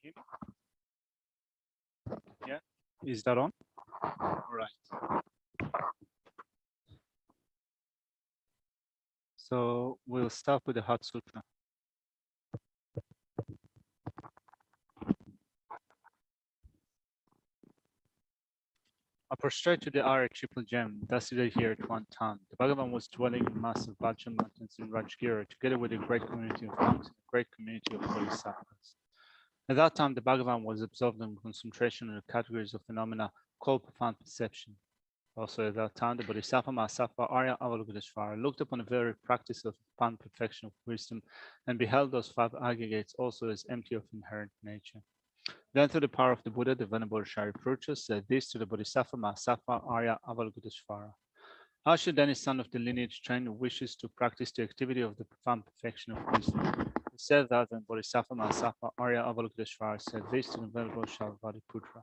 hear me? Yeah, is that on? All right. So we'll start with the Heart Sutra. I prostrate to the Arya triple gem, thus seated here at one time. The Bhagavan was dwelling in massive Vajra mountains in Rajgira, together with a great community of monks and a great community of bodhisattvas. At that time, the Bhagavan was absorbed in concentration on the categories of phenomena called profound perception. Also at that time, the Bodhisattva Mahasattva Arya Avalokiteshvara looked upon the very practice of profound perfection of wisdom and beheld those five aggregates also as empty of inherent nature. Then through the power of the Buddha, the Venerable Shariputra said this to the Bodhisattva Mahasattva Arya Avalokiteshvara. How should any son of the lineage train who wishes to practice the activity of the profound perfection of wisdom? He said that when Bodhisattva Mahasattva Arya Avalokiteshvara said this to the Venerable Shariputra.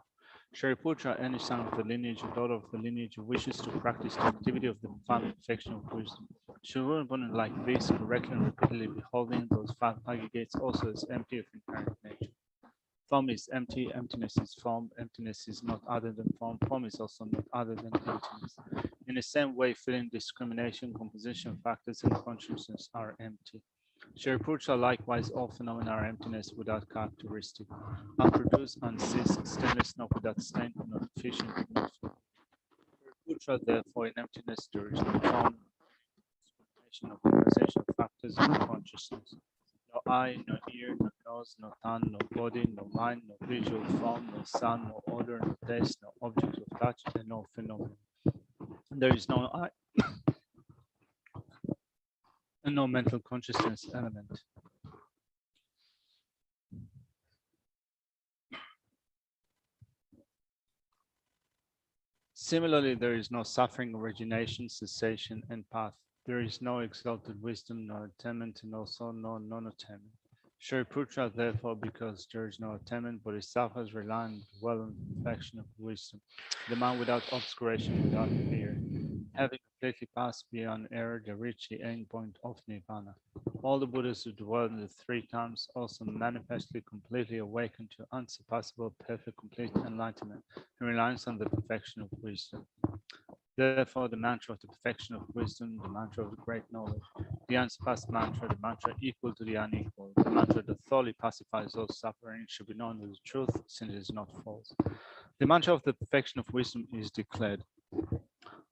Shariputra, any son of the lineage or daughter of the lineage who wishes to practice the activity of the profound perfection of wisdom, should one like this, correctly and repeatedly beholding those five aggregates also as empty of inherent nature. Form is empty, emptiness is form, emptiness is not other than form, form is also not other than emptiness. In the same way, feeling, discrimination, composition factors, and consciousness are empty. Shariputra, likewise, all phenomena are emptiness without characteristic, unproduced, unceased, stainless, not without stain, not efficient, not full. Shariputra, therefore, in emptiness there is no form, discrimination, no composition factors, and no consciousness. No eye, no ear, no nose, no tongue, no body, no mind, no visual form, no sound, no odor, no taste, no object of touch, and no phenomenon. There is no eye and no mental consciousness element. Similarly, there is no suffering, origination, cessation, and path. There is no exalted wisdom, no attainment, and also no non-attainment. Shariputra, therefore, because there is no attainment, Bodhisattvas rely on well on the perfection of wisdom, the man without obscuration, without fear. Having completely passed beyond error, they reach the end point of Nirvana. All the Buddhas who dwell in the three times also manifestly completely awaken to unsurpassable, perfect, complete enlightenment and reliance on the perfection of wisdom. Therefore, the mantra of the perfection of wisdom, the mantra of the great knowledge, the unsurpassed mantra, the mantra equal to the unequal, the mantra that thoroughly pacifies all suffering should be known as the truth, since it is not false. The mantra of the perfection of wisdom is declared.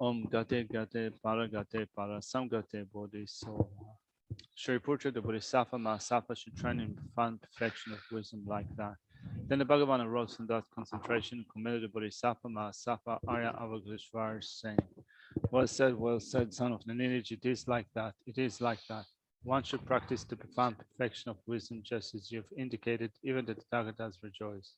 Om Gate Gate Para Gate Para Samgate Bodhisattva. Shariputra, the Bodhisattva Mahasattva, should train in profound perfection of wisdom like that. Then the Bhagavan arose from that concentration and committed the Bodhisattva Mahasattva Arya Avalokiteshvara, saying, well said, son of the lineage, it is like that, it is like that. One should practice the profound perfection of wisdom just as you have indicated, even the Tathagatas rejoice.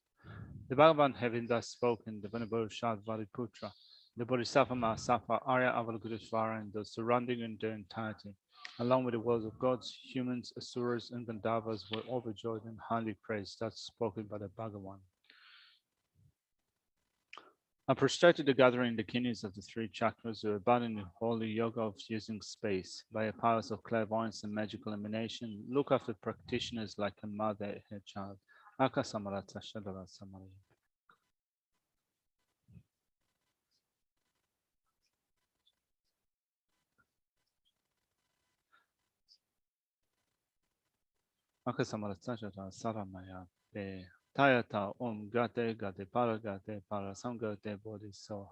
The Bhagavan, having thus spoken, the Venerable Shariputra, the Bodhisattva Mahasattva Arya Avalokiteshvara, and those surrounding in their entirety, along with the worlds of gods, humans, asuras, and Gandharvas, were overjoyed and highly praised. That's spoken by the Bhagavan. I prostrated the gathering the kidneys of the three chakras who abide in the holy yoga of using space by a powers of clairvoyance and magical emanation. Look after practitioners like a mother and her child. Akasamarata Shadala Samari. Akasamarata Shadala Saramaya Be. Tayata Om Gate Gate Para Gate Para Samgate Bodhisattva.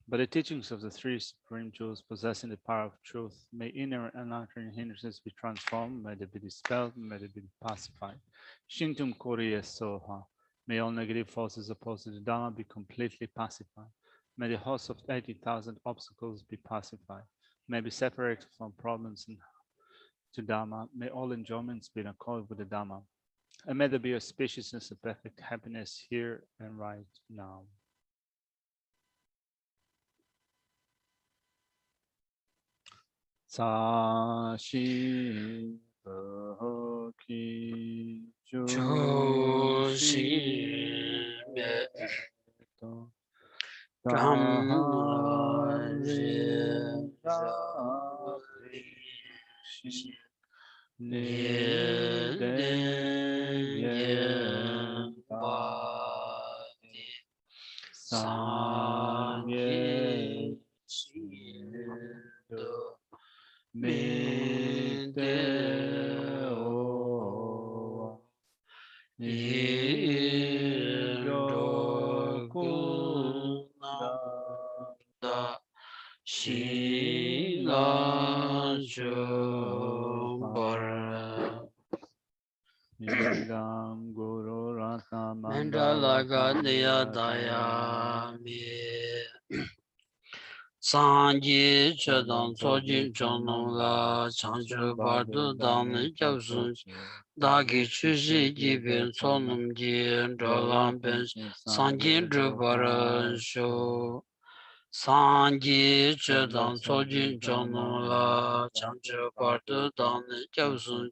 By the teachings of the three supreme jewels possessing the power of truth, may inner and outer hindrances be transformed, may they be dispelled, may they be pacified. Shintum Koriya Soha. May all negative forces opposed to the Dharma be completely pacified. May the host of 80,000 obstacles be pacified. May be separated from problems and to Dharma. May all enjoyments be in accord with the Dharma. And may there be a spaciousness of perfect happiness here and right now. Sashi Bhaki Joshi Sangye Chindo Minde O Indogunda Shila Jumbara Indam Guru Rata Mandala Gadya Dayami Sangye Chedang Tsojin Chonong La Changchu Bardu Dami Gyabsun Dagi Chushi Jibin Tsonum Jin Jolam Ben Sangjin Drubaran Shu Sangye Chedang Tsojin Chonong La Changchu Bardu Dami Gyabsun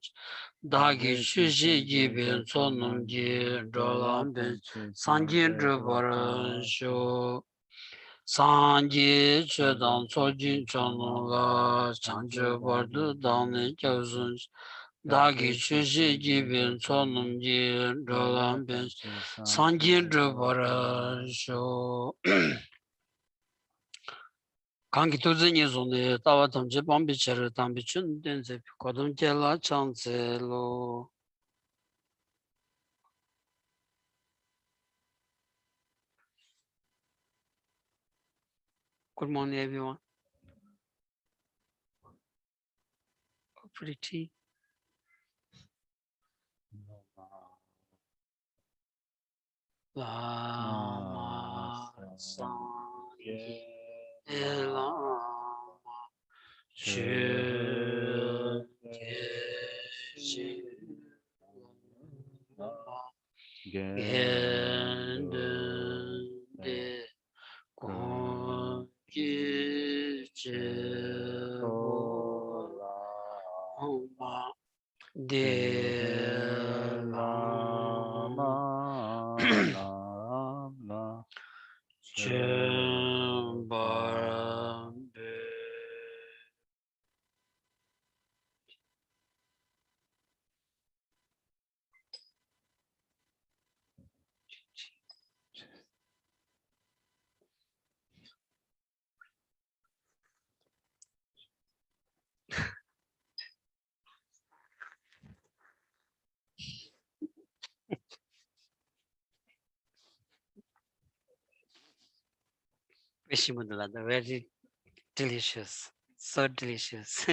Dagi Chushi Jibin Tsonum Jin Jolam Ben Sangjin Drubaran Shu Sangye Chedang Tsojin Chonong La Changchu Bardu Dami Gyabsun Dagi Chushi Jibin Tsonum Jin Jolam Ben Sangjin Drubaran Shu Kanki Tuzi Nizone Tawa Tamche Bambi Chere Tambi Chun Denze Kodum Jela Changze Lo. Good morning, everyone. Pretty. Lama Sangye Lama Chö Geshe Gendun De Gongji Chebo Homa De Lama Chumbarambe Vishimundala, very delicious, so delicious.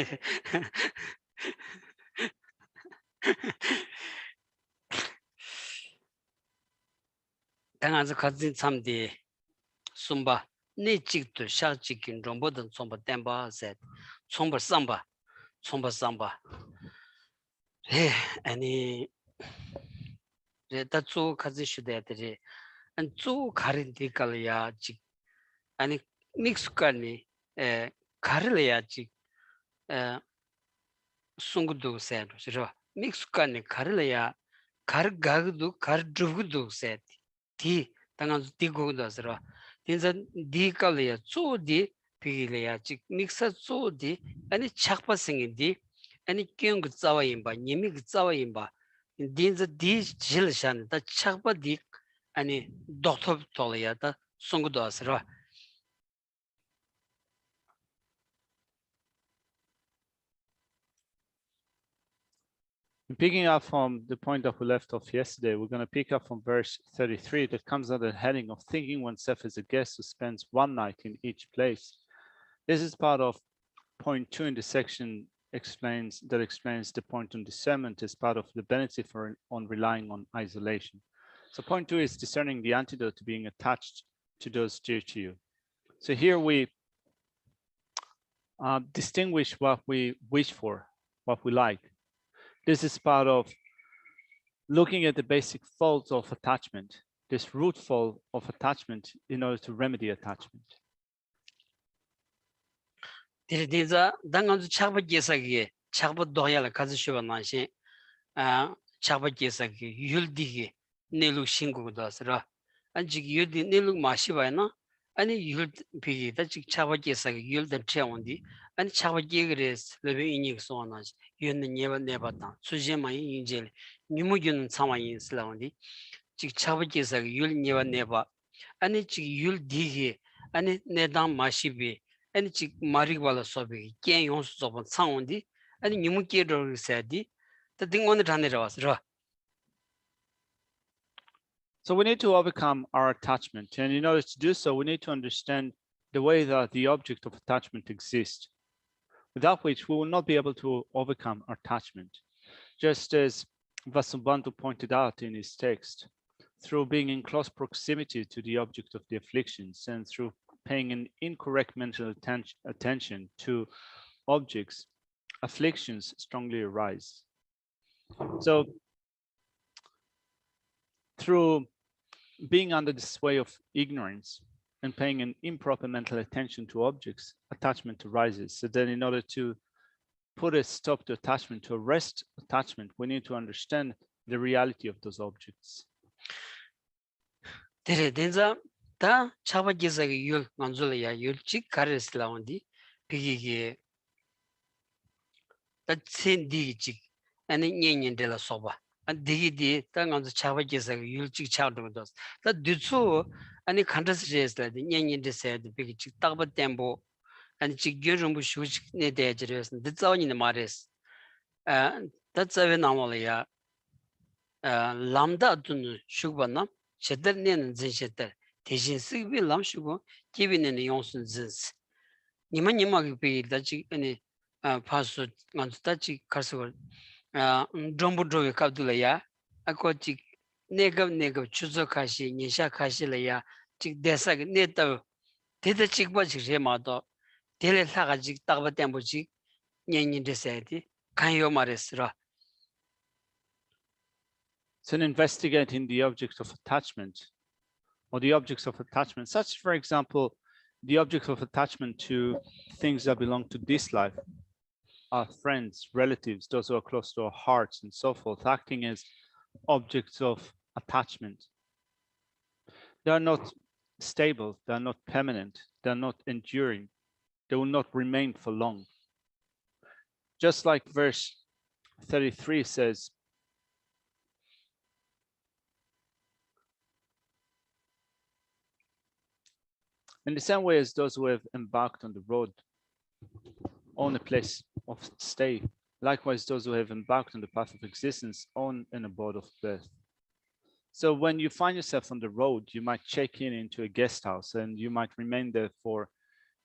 당아서 가진 참디 숨바 네 직도 샤직긴 정보든 좀바 템바셋 총바 삼바 에 아니 레다조 가지 시대들이 안조 가린디kal야 직 아니 믹스카니 에 가르려야지 에 송구도 세로 그죠 믹스카니 가르려야 가르가도 가르두고도 세티 디 당한 디고도스라 진짜 디칼이야 쪼디 비리야 직 믹서 쪼디 아니 착바생인디 아니 경그 자와임바 님이 그 자와임바 진짜 디 질산다 착바디 아니 독토 돌이야다 송구도스라 Picking up from the point that we left off yesterday, we're going to pick up from verse 33 that comes under the heading of thinking oneself as a guest who spends one night in each place. This is part of point 2 in the section explains the point on discernment as part of the benefit on relying on isolation. So point 2 is discerning the antidote to being attached to those dear to you. So here we distinguish what we wish for, what we like. This is part of looking at the basic faults of attachment, this root fault of attachment in order to remedy attachment. 디리디자 당간주 차바게사기 차바도야라 가즈쇼바나시 차바게사기 율디기 네루 신고도스라 안지 율디 네루 마시바이나 아니 율비기다 직 차바게사기 율데 채원디 아니 차바게그레스 레베이니 소나시 율는 네바다 수제마이 인젤 니무균 상황이 슬라운디 직 차바게사기 율 네바 아니 지 율디기 아니 내당 마시비 아니 지 마리발라 소비 겐 용수 저번 상원디 아니 니무께를 세디 더 딩원을 다내려 왔어. So we need to overcome our attachment, and in order to do so, we need to understand the way that the object of attachment exists, without which we will not be able to overcome our attachment. Just as Vasubandhu pointed out in his text, through being in close proximity to the object of the afflictions and through paying an incorrect mental attention to objects, afflictions strongly arise. So through being under the sway of ignorance and paying an improper mental attention to objects, attachment arises. So then in order to put a stop to attachment, to arrest attachment, we need to understand the reality of those objects. 데레덴자 다 차바기자기 율 만줄이야 율직 가르스라운디 비기게 다 신디직 아니 녀년들라 소바 안 디기디 땅안서 차바기자기 율직 차도도 다 뒤수 아니 컨트스제스다 녀년들세드 비기직 딱바 템보 아니 지겨름부 슈직 내 대지르스 늦자원이네 말레스 아 다자베 나몰이야 람다 둔 슈바나 셔들내는 진셔들 대신 쓰기 람슈고 기비는 용순 진스 니만님하게 비다지 아니 파수 간다지 가서 점부조에 갑둘이야 아코지 내가 추적하시 니샤카시려야 직 대사가 내다 대대 직바지 마도 대래 사가지 딱바템 보지 년년 됐어야지 간요 말했으라. So in investigating the objects of attachment or the objects of attachment, such for example, the objects of attachment to things that belong to this life, our friends, relatives, those who are close to our hearts and so forth, acting as objects of attachment. They are not stable, they are not permanent, they are not enduring, they will not remain for long. Just like verse 33 says, in the same way as those who have embarked on the road own a place of stay, likewise those who have embarked on the path of existence own an abode of birth. So when you find yourself on the road, you might check in into a guest house and you might remain there for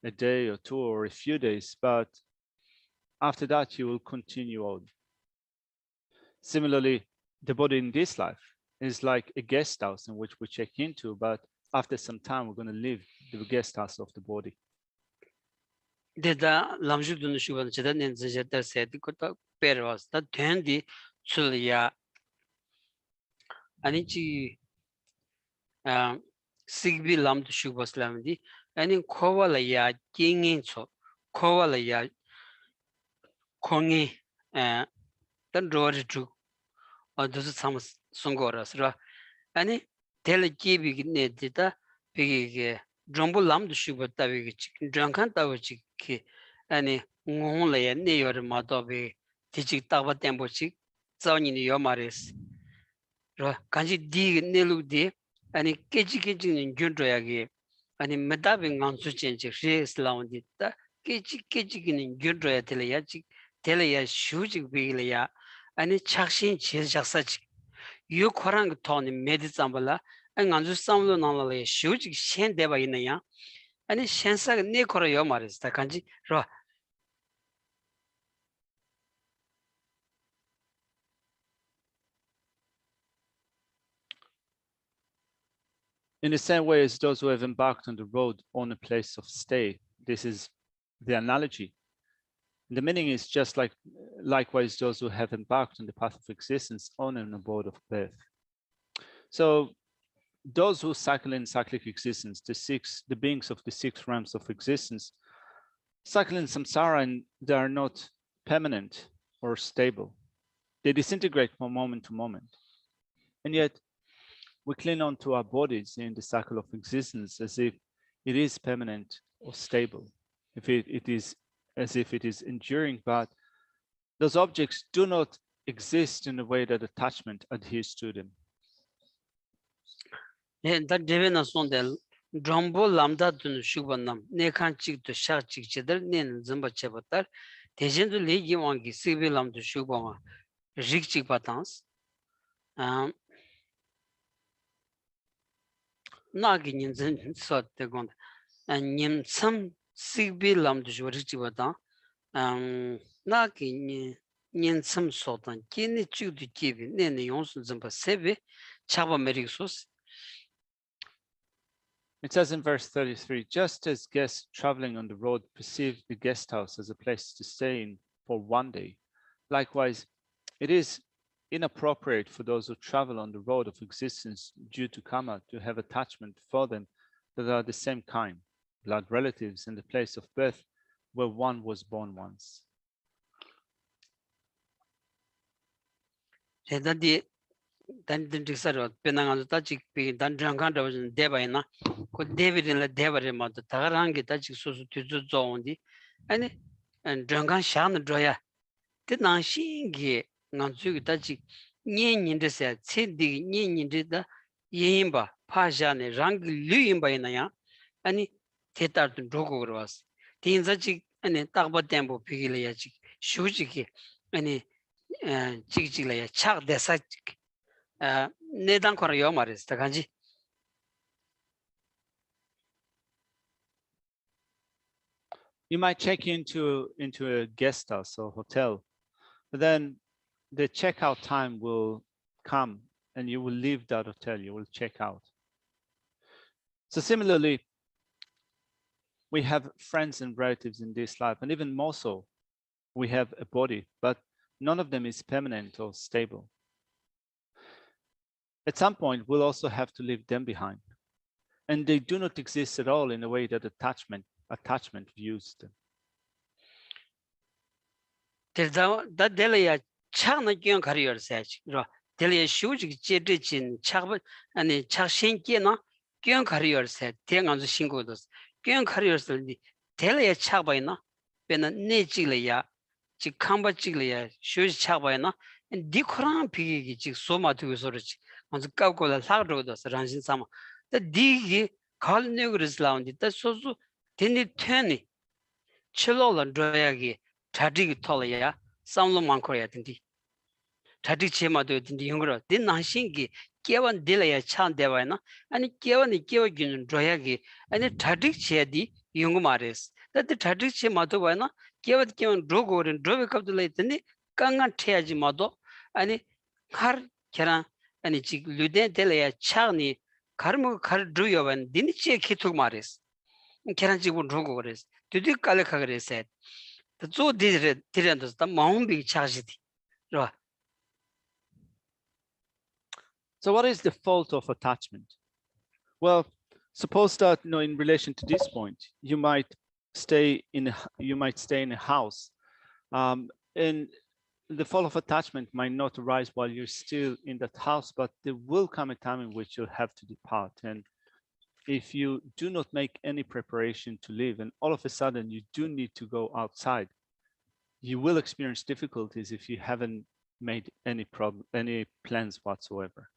a day or two or a few days, but after that you will continue on. Similarly, the body in this life is like a guest house in which we check into, but after some time we're going to leave the guest house of the body. 데다 람주드는 슈반 제단낸 제다 세디 코타 페르와스 다 된디 출이야 아니지 시그비 람드 슈바슬람디 아니 코발이야 킹인초 코발이야 콩이 단 로르주 어두스 참 송고라스라 아니 텔기비네 데다 비게 점부 람드 슈바다 비게 드랑칸 타버치 아니 ngongle ne yor ma do be tichik ta ba tempo chik zawni ni yo mares ro kanji di ne lu de ani keji ni gyun ro ya ge ani meta be ngang su chen chi re slawn di ta keji ni gyun ro ya tele ya chik tele ya shu chik be le ya ani chakshin che jaksa chik yu khorang to ni medi zambala ngang su samlo na la shu chik shen de ba yin ya 아니 센사가 네 거로 말했다 간지 로 In the same way as those who have embarked on the road own a place of stay, this is the analogy. The meaning is just like likewise those who have embarked on the path of existence own an abode of birth. So those who cycle in cyclic existence, the beings of the 6 realms of existence, cycle in samsara, and they are not permanent or stable. They disintegrate from moment to moment. And yet we cling on to our bodies in the cycle of existence as if it is permanent or stable, if it is as if it is enduring, but those objects do not exist in a way that attachment adheres to them. 네, 다 데베나 손데 Drombo lambda dun shubanam, nekan chik to shak chik chedar, nen zimba chebatar, tejen to legi wangi sibi lam to shubama, rik chik batans. Nagi nin zin sot de gond, nim sam sibi lam to shuba rik chik batan, nagi nin sam sotan, kini chik to kibi, nen yonsun zimba sebi, chaba merik sos. It says in verse 33, just as guests traveling on the road perceive the guest house as a place to stay in for one day, likewise, it is inappropriate for those who travel on the road of existence due to karma to have attachment for them that are the same kind, blood relatives in the place of birth where one was born once. Dan dixaro penanga ta chik pi dan drangkan da deba ina ko devidin la debare ma ta tarangi ta chik so tu zo ondi ani drangkan shan droya te na shingi ngan chu ta chik nyen nyin de se che di nyen nyin de da yin ba pa ja ne rang lu yin ba ina ya ani te tar tu rogo gros tin za chik ani tak ba tempo pi le ya chik shu chik ani chik chik la ya chak de sa chik 내단 거라요 말이지 간지 You might check into a guest house or hotel, but then the checkout time will come and you will leave that hotel, you will check out. So similarly, we have friends and relatives in this life, and even more so, we have a body, but none of them is permanent or stable. At some point, we'll also have to leave them behind. And they do not exist at all in a way that attachment views them. da delaya chana gyon career search ro delaya shuji jede jin chaba ani chashin na gyon career set tengan zu 신고 dos gyon career set delaya chaba ina bena nejileya ji kamba jileya shuji chaba ina di khran pigi ji soma tu sorich 먼저 까고라 사로도서 란신 삼아 더 디기 칼네그르스 라운디 더 소소 데니 테니 칠로런 드야기 다디기 톨이야 삼로 많고야 딘디 다디 체마도 딘디 형그러 딘나신기 깨원 딜이야 찬데와나 아니 깨원이 깨워기는 드야기 아니 다디 체디 용고 말레스 다디 다디 체마도 와나 깨원 로고른 드베캅들레 딘디 강간 태야지 마도 아니 할 계란 아니 지금 류데 델레야 차니 가르모 가르두여반 디니치에 키투 마레스 계란 지금 로고 그레스 드디 깔레카 그레스 저 디레한테서 다 마음비 차시디 로 So what is the fault of attachment? Well, suppose that in relation to this point, you might stay in a house, and the fall of attachment might not arise while you're still in that house, but there will come a time in which you'll have to depart. And if you do not make any preparation to leave, and all of a sudden you do need to go outside, you will experience difficulties if you haven't made any plans whatsoever,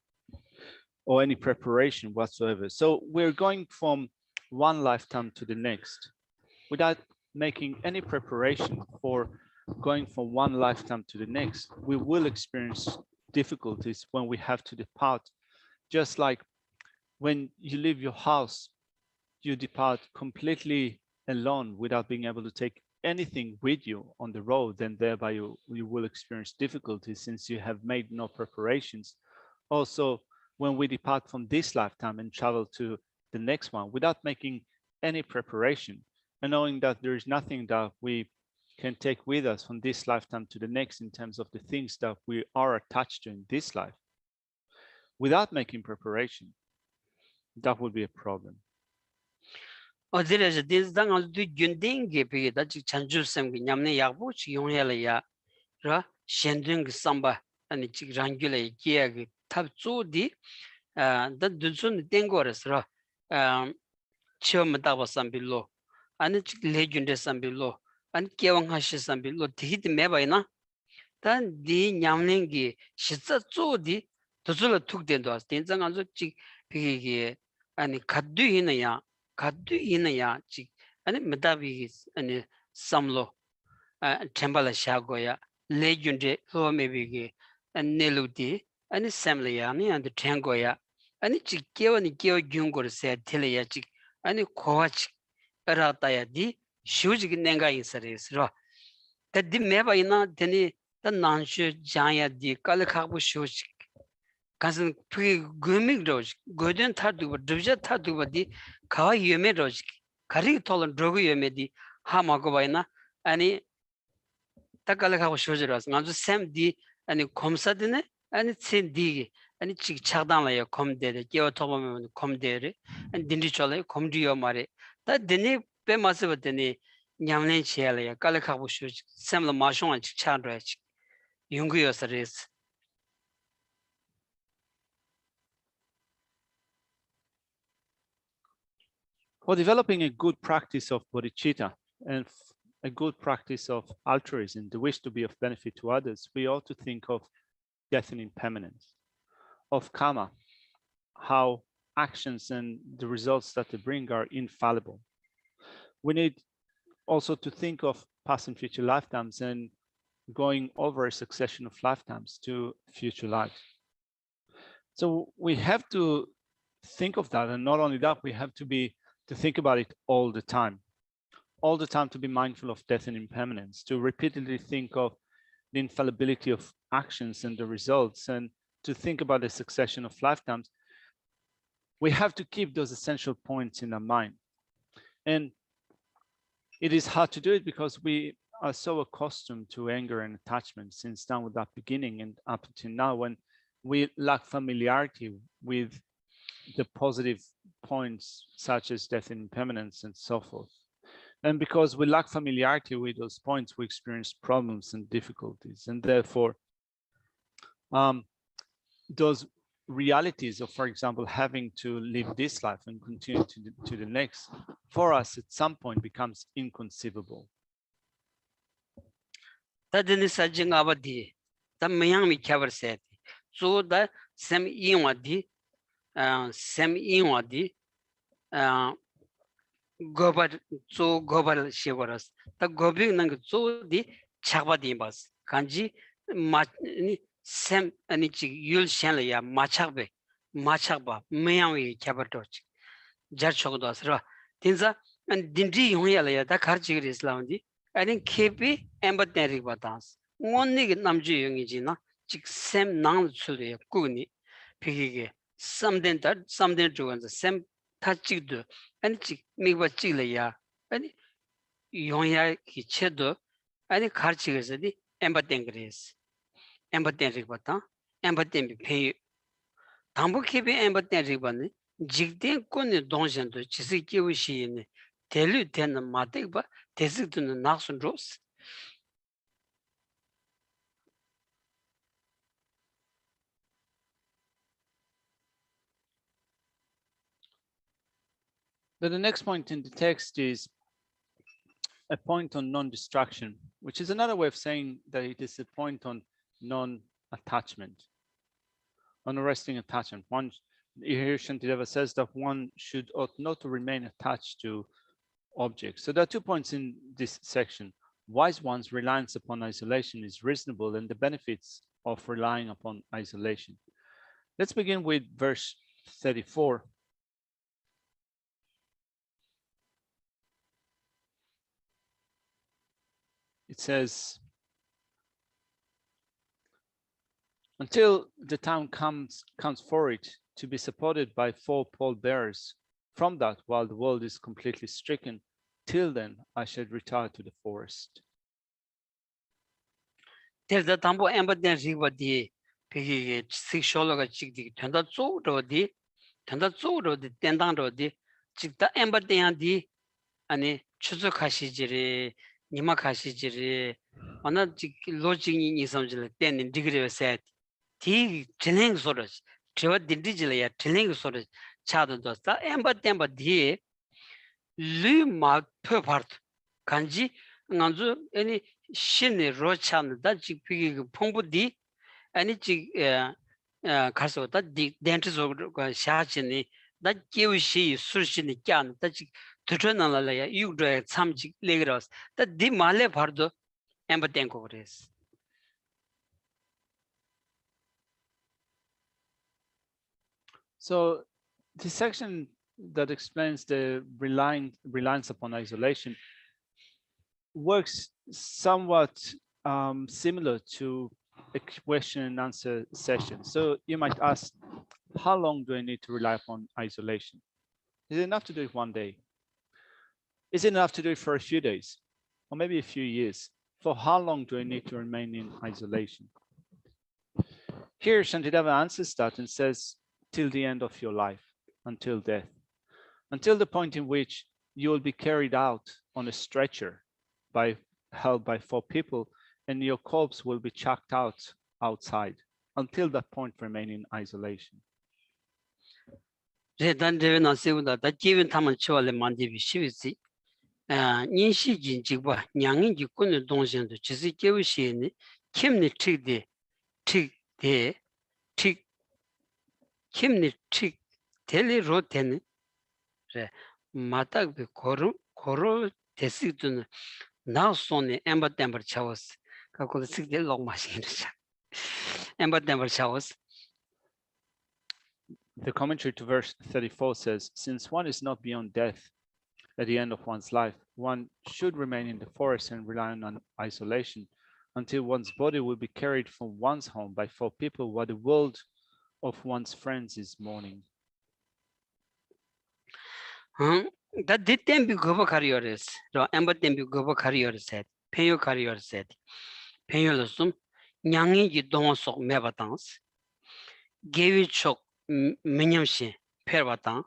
or any preparation whatsoever. So we're going from one lifetime to the next without making any preparation for going from one lifetime to the next. We will experience difficulties when we have to depart. Just like when you leave your house, you depart completely alone without being able to take anything with you on the road, and thereby you will experience difficulties since you have made no preparations. Also, when we depart from this lifetime and travel to the next one without making any preparation and knowing that there is nothing that we can take with us from this lifetime to the next in terms of the things that we are attached to in this life, without making preparation, that would be a problem. 어디래서 딘당 두 균딩게 비다 지 찬주섬 냠네 야부 지 용해라야 라 셴딩 삼바 아니 지 랑귤레 기야기 탑주디 다 dunsun 땡거스라 처음 다바 삼빌로 아니 지 레준데 삼빌로 아니 개왕하시 삼빌로 디히드 메바이나 단디 냠랭기 시자 쪼디 도줄로 툭된도 딘장 안저 지 비기 아니 gaddu이나야 Kadu inaya chik ani metabi ani samlo temple shagoya legend lo maybe neluti ani samlaya ni and tangoya ani chik kewani kewa gyungor se telaya chik ani koach rataya di shuji nenga insares ro that the meba ina teni the nanshu jaya di kalakhabu shuji kansan pui gumig doj goden thadu dubja thadu di kawa yeme doj kari tolan drogu yeme di ha magobaina ani takalakhabu shuji ras nganzu sem di ani komsadine ani tsen di ani chik chagdan la komdere kewa tobame komdere ani dindi chola komdiyo mare ta dini pe masaba dini nyamlen chela ya kalakhabu shuji semla mashon chik chandra chik yunguyo sares. For developing a good practice of bodhichitta and a good practice of altruism, the wish to be of benefit to others, we ought to think of death and impermanence, of karma, how actions and the results that they bring are infallible. We need also to think of past and future lifetimes and going over a succession of lifetimes to future lives. So we have to think of that, and not only that, we have to think about it all the time to be mindful of death and impermanence, to repeatedly think of the infallibility of actions and the results, and to think about the succession of lifetimes. We have to keep those essential points in our mind. And it is hard to do it because we are so accustomed to anger and attachment since down with that beginning and up until now, when we lack familiarity with the positive points such as death and impermanence and so forth. And because we lack familiarity with those points, we experience problems and difficulties. And therefore, those realities of, for example, having to live this life and continue to the next, for us at some point becomes inconceivable. Tadini sajing abadi, the mayami cover set. So that sem inwadi, gobar so gobar shivaras. The gobing nang so di chabadi bas. Kanji sem anichi yul shanlaya machaba, mayami cabertoch. Jarchodas ra. Tinza and dindi huyalaya, the karchig islandi. I think kepi embateri batans. One nigga namju yungijina, chick sem nang suli kuni, piggy. Something to the same touching do, and chick me what chilaya, and yonya kichedo, and karchig the embatengris. Embateri batan, embatem pay. Tambu kepi embateri bani. Jigden kone donjan do chisi kiwishi in telu ten matikba tesik to the naxon rose. Then the next point in the text is a point on non-destruction, which is another way of saying that it is a point on non-attachment, unresting attachment. One here Shantideva says that one ought not to remain attached to objects. So there are 2 points in this section. Wise one's reliance upon isolation is reasonable, and the benefits of relying upon isolation. Let's begin with verse 34. It says, until the time comes for it to be supported by 4 pallbearers, from that while the world is completely stricken, till then I shall retire to the forest. There's the tambo embaden ribadi pigi sixologa chigdi tanda zo rodi tendang rodi chigda embaden di ani chuzo kashijiri nima kashijiri ana logic ni samjile ten degree set ti training soraj trewa dindijile ya training soraj chado dosta embaden di lu ma pepart kanji nganzu any 신의 로찬다 지피기 풍부디 아니 지 가서다 디 덴트서 샤치니 다 깨우시 술신이 꺄는 다 두전나라야 육도에 참직 레그러스 다디 말레 바르도 엠바땡고 그랬어. So this section that explains the reliance upon isolation works somewhat similar to a question and answer session. So you might ask, how long do I need to rely upon isolation? Is it enough to do it one day? Is it enough to do it for a few days? Or maybe a few years? For how long do I need to remain in isolation? Here, Shantideva answers that and says, till the end of your life, until death, until the point in which you will be carried out on a stretcher held by 4 people, and your corpse will be chucked out outside. Until that point, remain in isolation. 제단제나 세우다 다 기분 타면 치월레 만디비 시비지. 인시진 직과 양인 직군의 동생도 지시 깨우시니 김니 틱데 틱데 틱 김니 틱 델리 로테는 그래 마딱 고로 데스드는 나손이 엠바템버 차워스 갖고 식될 롱 마시는 자 엠바템버 차워스. The commentary to verse 34 says, since one is not beyond death at the end of one's life, one should remain in the forest and rely on isolation until one's body will be carried from one's home by 4 people while the world of one's friends is mourning. 다 디템비 거버 카리어스 로 엠바템비 거버 카리어스 페요 카리어스 페요로숨 냥이지 동속 메바탄스 게위촉 미냠시 페르바탄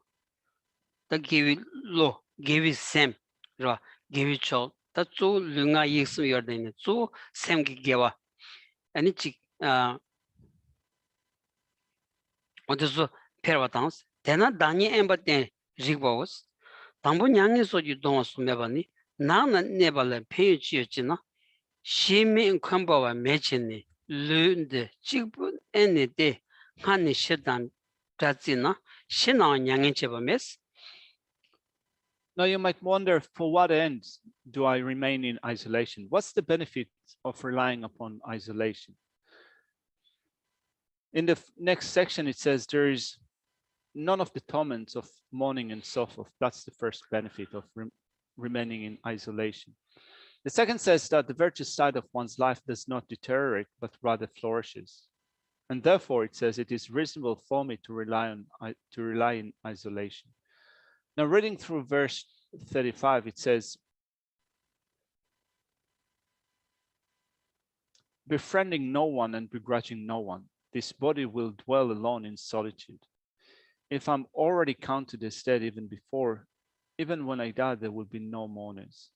다 게위로 게위셈 로 게위촉 다조 르가 익스 여데네 조 셈기 게와 아니 지 어디서 페르바탄스 데나 다니 엠바템 리보스 당부 냥이 소지 동os 메바니 나나 네발레 페이지였지나 시민 컨버와 매치니 르인데 지분 에네데 한니 시단 자지나 신앙 냥이 제범메스. Now you might wonder, for what end do I remain in isolation? What's the benefit of relying upon isolation? In the next section, it says there is none of the torments of mourning and sorrow. That's the first benefit of remaining in isolation. The second says that the virtuous side of one's life does not deteriorate, but rather flourishes. And therefore, it says it is reasonable for me to rely in isolation. Now, reading through verse 35, it says, befriending no one and begrudging no one, this body will dwell alone in solitude. If I'm already counted as dead even when I die, there will be no mourners.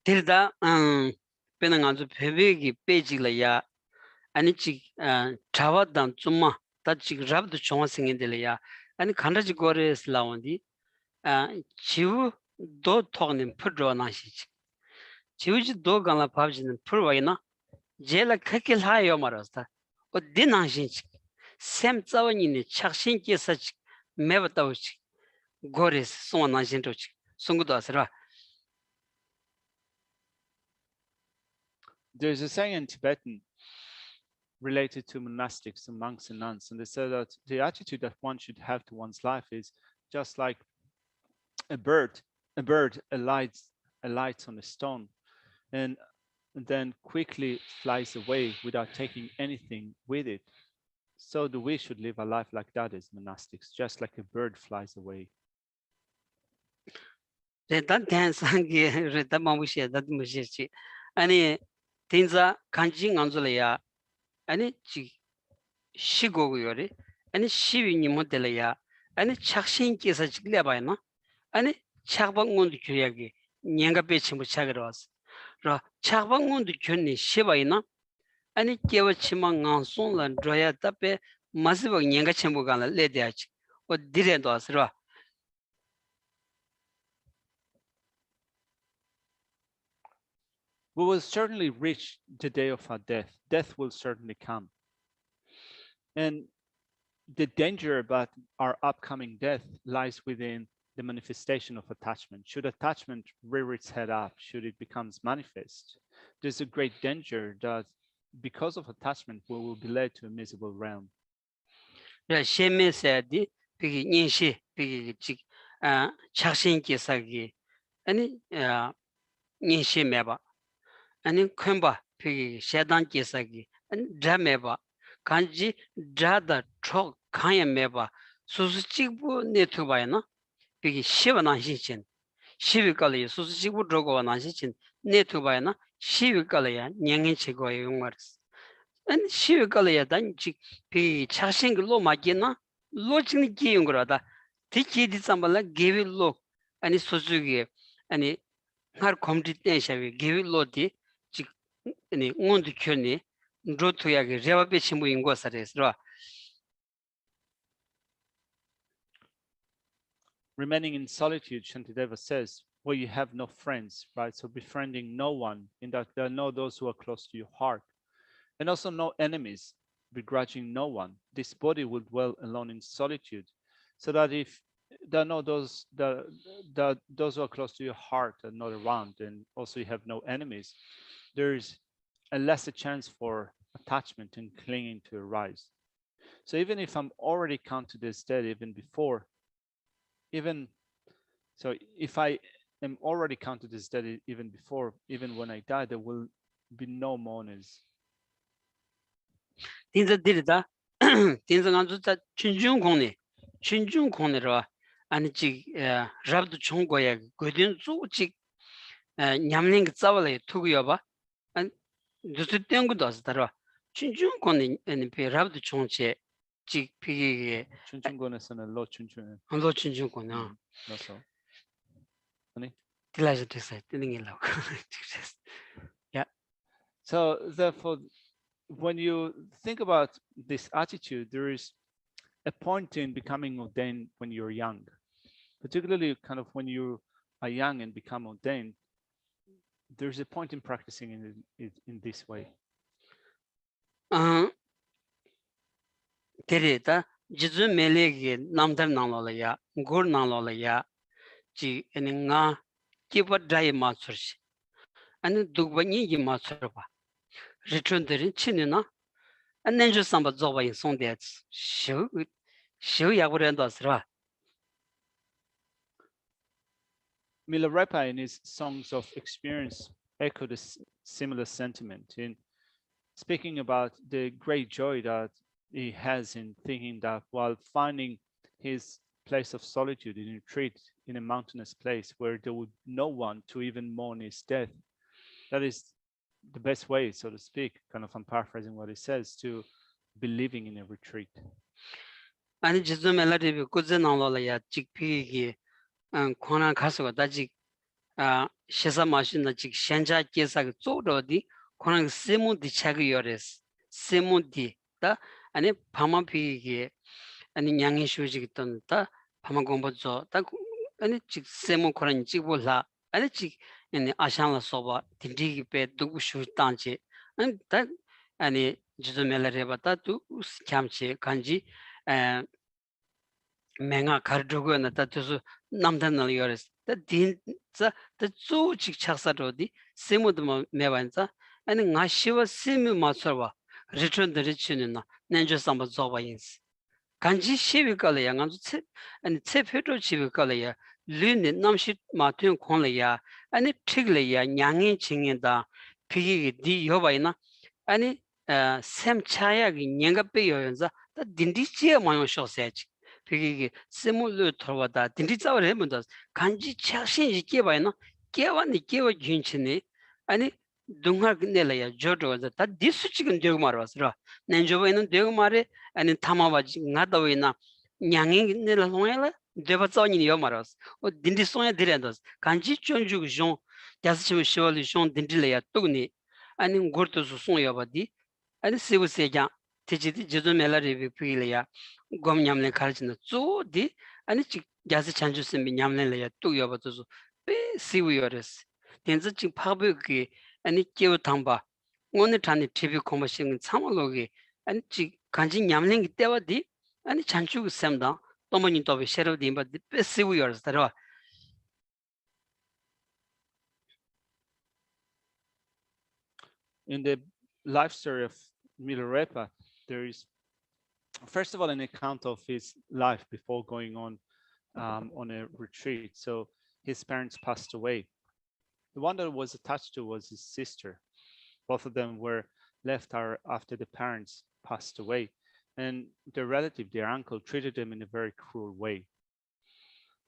딜다 배는 아주 배배기 빼지려야 아니 지 자와단 좀마 다지 잡도 정화생인들이야 아니 간다지 거래스 라운디 지우 도 토그는 프로나시지 지우지 도 간라 밥지는 프로와이나 제라 크길 하여 말았다 어 디나신지 샘 자원이니 착신께서 매버다우지 고레스 송나신도지 송구도 아스라. There's a saying in Tibetan related to monastics and monks and nuns, and they say that the attitude that one should have to one's life is just like a bird alights on a stone and then quickly flies away without taking anything with it. So we should live a life like that as monastics, just like a bird flies away. 딘자 간징 안줄이야 아니 지 시고고요리 아니 시위니 모델이야 아니 착신께서 지려봐야나 아니 착방문도 교약이 년가 배치 못 차그러스 라 착방문도 교니 시바이나 아니 깨워치만 안송란 줘야 답에 마스버 년가 첨부간을 레대야지 어 디레도 아스라. We will certainly reach the day of our death. Death will certainly come. And the danger about our upcoming death lies within the manifestation of attachment. Should attachment rear its head up, should it becomes manifest, there's a great danger that because of attachment, we will be led to a miserable realm. sheme sayadi pigi nyinshi pigi chik chakshin kisagi ani nyinshi meba ani khumba pigi shedan kisagi ani dra meba kanji dra da chok khaya meba susu chikbu netuba na pigi shiva na shin shivi kali susu chikbu drogo na shin netuba na shivi kali ya nyangin chigo yungars ani shivi kali ya dan chik pigi chakshin lo magina lo chini ki yungrada tiki di sambala gevi lo ani susugi ani ngar komdi tenshavi gevi lo di chik ani ngondu kyoni ndrotu yagi rewa pe chimbu ingo sares ro. Remaining in solitude, Shantideva says, where you have no friends, right? So befriending no one, in that there are no those who are close to your heart, and also no enemies, begrudging no one. This body will dwell alone in solitude, so that if there are no those those who are close to your heart are not around, and also you have no enemies, there's a lesser chance for attachment and clinging to arise. So even if I'm already counted as dead even before, if I am already counted as dead even before, even when I die, there will be no mourners. Tinza dirida tinza nganzu ta chunjung kongni ro ani chik rabdu chonggo ya godin zu chik nyamling tsawale tuguyo ba an dusu tengu dos daro chunjung kongni ani pe rabdu chongche chik pigi 춘춘곤에서는 로 춘춘. lo chunjung kongna 그래서 아니. tilaja tisa tiningi law. So therefore, when you think about this attitude, there is a point in becoming ordained when you're young, particularly kind of when you are young and become ordained. There's a point in practicing in this way. Tereta jizu melegi namdar nanglola ya gur nanglola ya ji eni nga kipa drai matsurshi ani dugba nyingi matsurba ritrundirin chini na nanju samba zoba yin songde shiu yagurendo asirwa. Milarepa in his Songs of Experience echoed a similar sentiment in speaking about the great joy that he has in thinking that while finding his place of solitude in retreat in a mountainous place where there would no one to even mourn his death, that is the best way, so to speak, kind of I'm paraphrasing what he says, to be living in a retreat. 아니 지금 멜라디비 꾸즈나로야 직피기 코나 가서가 다직 시사 마신다 직 현자 계사가 쪼로디 코나 세무디 차기 요레스 세무디다 아니 파마피기 아니 양이 쇼지기 떤다 파마 공부죠 딱 아니 직 세무 코나 직볼라 아니 직 아니 아샹라 소바 딘디기 베 두고 쇼탄지 아니 다 아니 지금 멜라레바다 두 스캬암치 간지 맹아 가르두고는 다투스 남단을 요레스 다딘자 다조직 착사로디 세모도 매반자 아니 나시와 세미 마서와 리턴들이 치는나 nenjo samba zoba yins kanji shivi kala ya nganzu tse ani tse pheto chivi kala ya luni namshi matun khonla ya ani thigla ya nyangin chingin da phigi di yoba ina ani sem chaya gi nyenga pe yoyanza da dindi che mayo shosech phigi semulu thorwada dindi zawre mundas kanji chakshin ji ba ina kewa gyunchini ani dungar nelaya jodo da disu chigun deug marwasra nenjoba ina deug mare ani tamabaji ngadaweina nyangin nela loela deba zawni yo maros o dindi soya direndos kanji chonju jon daschi sholi jon dindileya tugni ani ngorto su soya badi ani sebu seja tejidi jedo melare pileya gom nyamle kharjina zo di ani chi jasi chanju sembi nyamle leya tugyo bazo be siwu yores tenza chi phabu ki ani kew thamba ngone thani tv komasing chamalogi ani chi kanji nyamling tewa di 아니 잔축 셈다 또머니 또 쉐로 dimba passive years that In the life story of Milarepa, there is first of all an account of his life before going on a retreat. So his parents passed away. The one that was attached to was his sister. Both of them were left after the parents passed away, and their relative, their uncle, treated them in a very cruel way.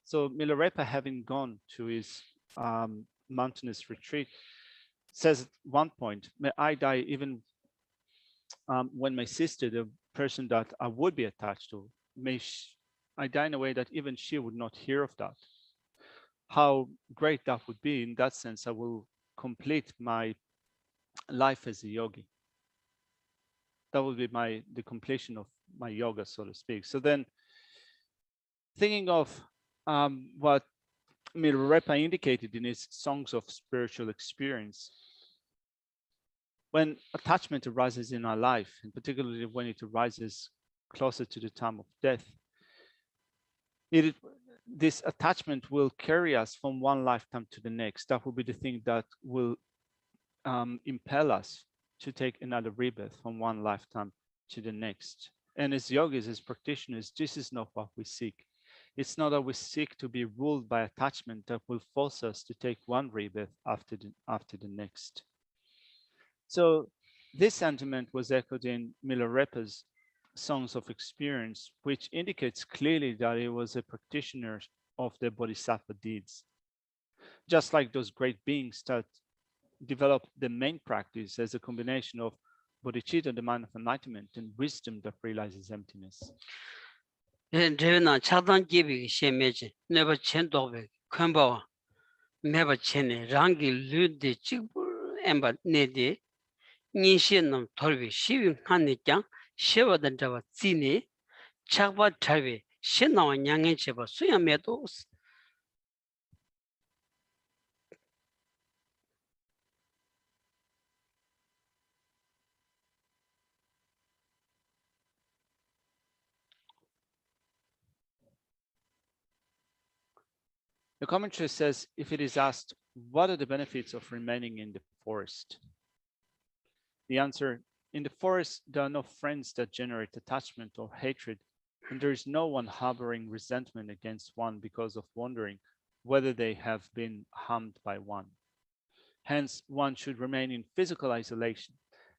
So Milarepa, having gone to his mountainous retreat, says at one point, "May I die even when my sister, the person that I would be attached to, I die in a way that even she would not hear of that." How great that would be. In that sense, I will complete my life as a yogi. That would be the completion of my yoga, so to speak. So then, thinking of what Milarepa indicated in his songs of spiritual experience, when attachment arises in our life, and particularly when it arises closer to the time of death, this attachment will carry us from one lifetime to the next. That will be the thing that will impel us to take another rebirth from one lifetime to the next. And as yogis, as practitioners, this is not what we seek. It's not that we seek to be ruled by attachment that will force us to take one rebirth after the next. So this sentiment was echoed in Milarepa's songs of experience, which indicates clearly that he was a practitioner of the bodhisattva deeds. Just like those great beings that developed the main practice as a combination of bodhichitta, the mind of enlightenment, and wisdom that realizes emptiness. 제나 차단 기비 셰메지 네버 첸도베 컴바와 메버 첸네 랑기 르데 찍불 엠바 네데 니시는 돌비 시위 한니짱 셰와던 자와 찌니 착바 탈비 신나와 냥에 제바 수야메도 The commentary says, if it is asked, what are the benefits of remaining in the forest? The answer, in the forest, there are no friends that generate attachment or hatred, and there is no one harboring resentment against one because of wondering whether they have been harmed by one. Hence, one should remain in physical isolation.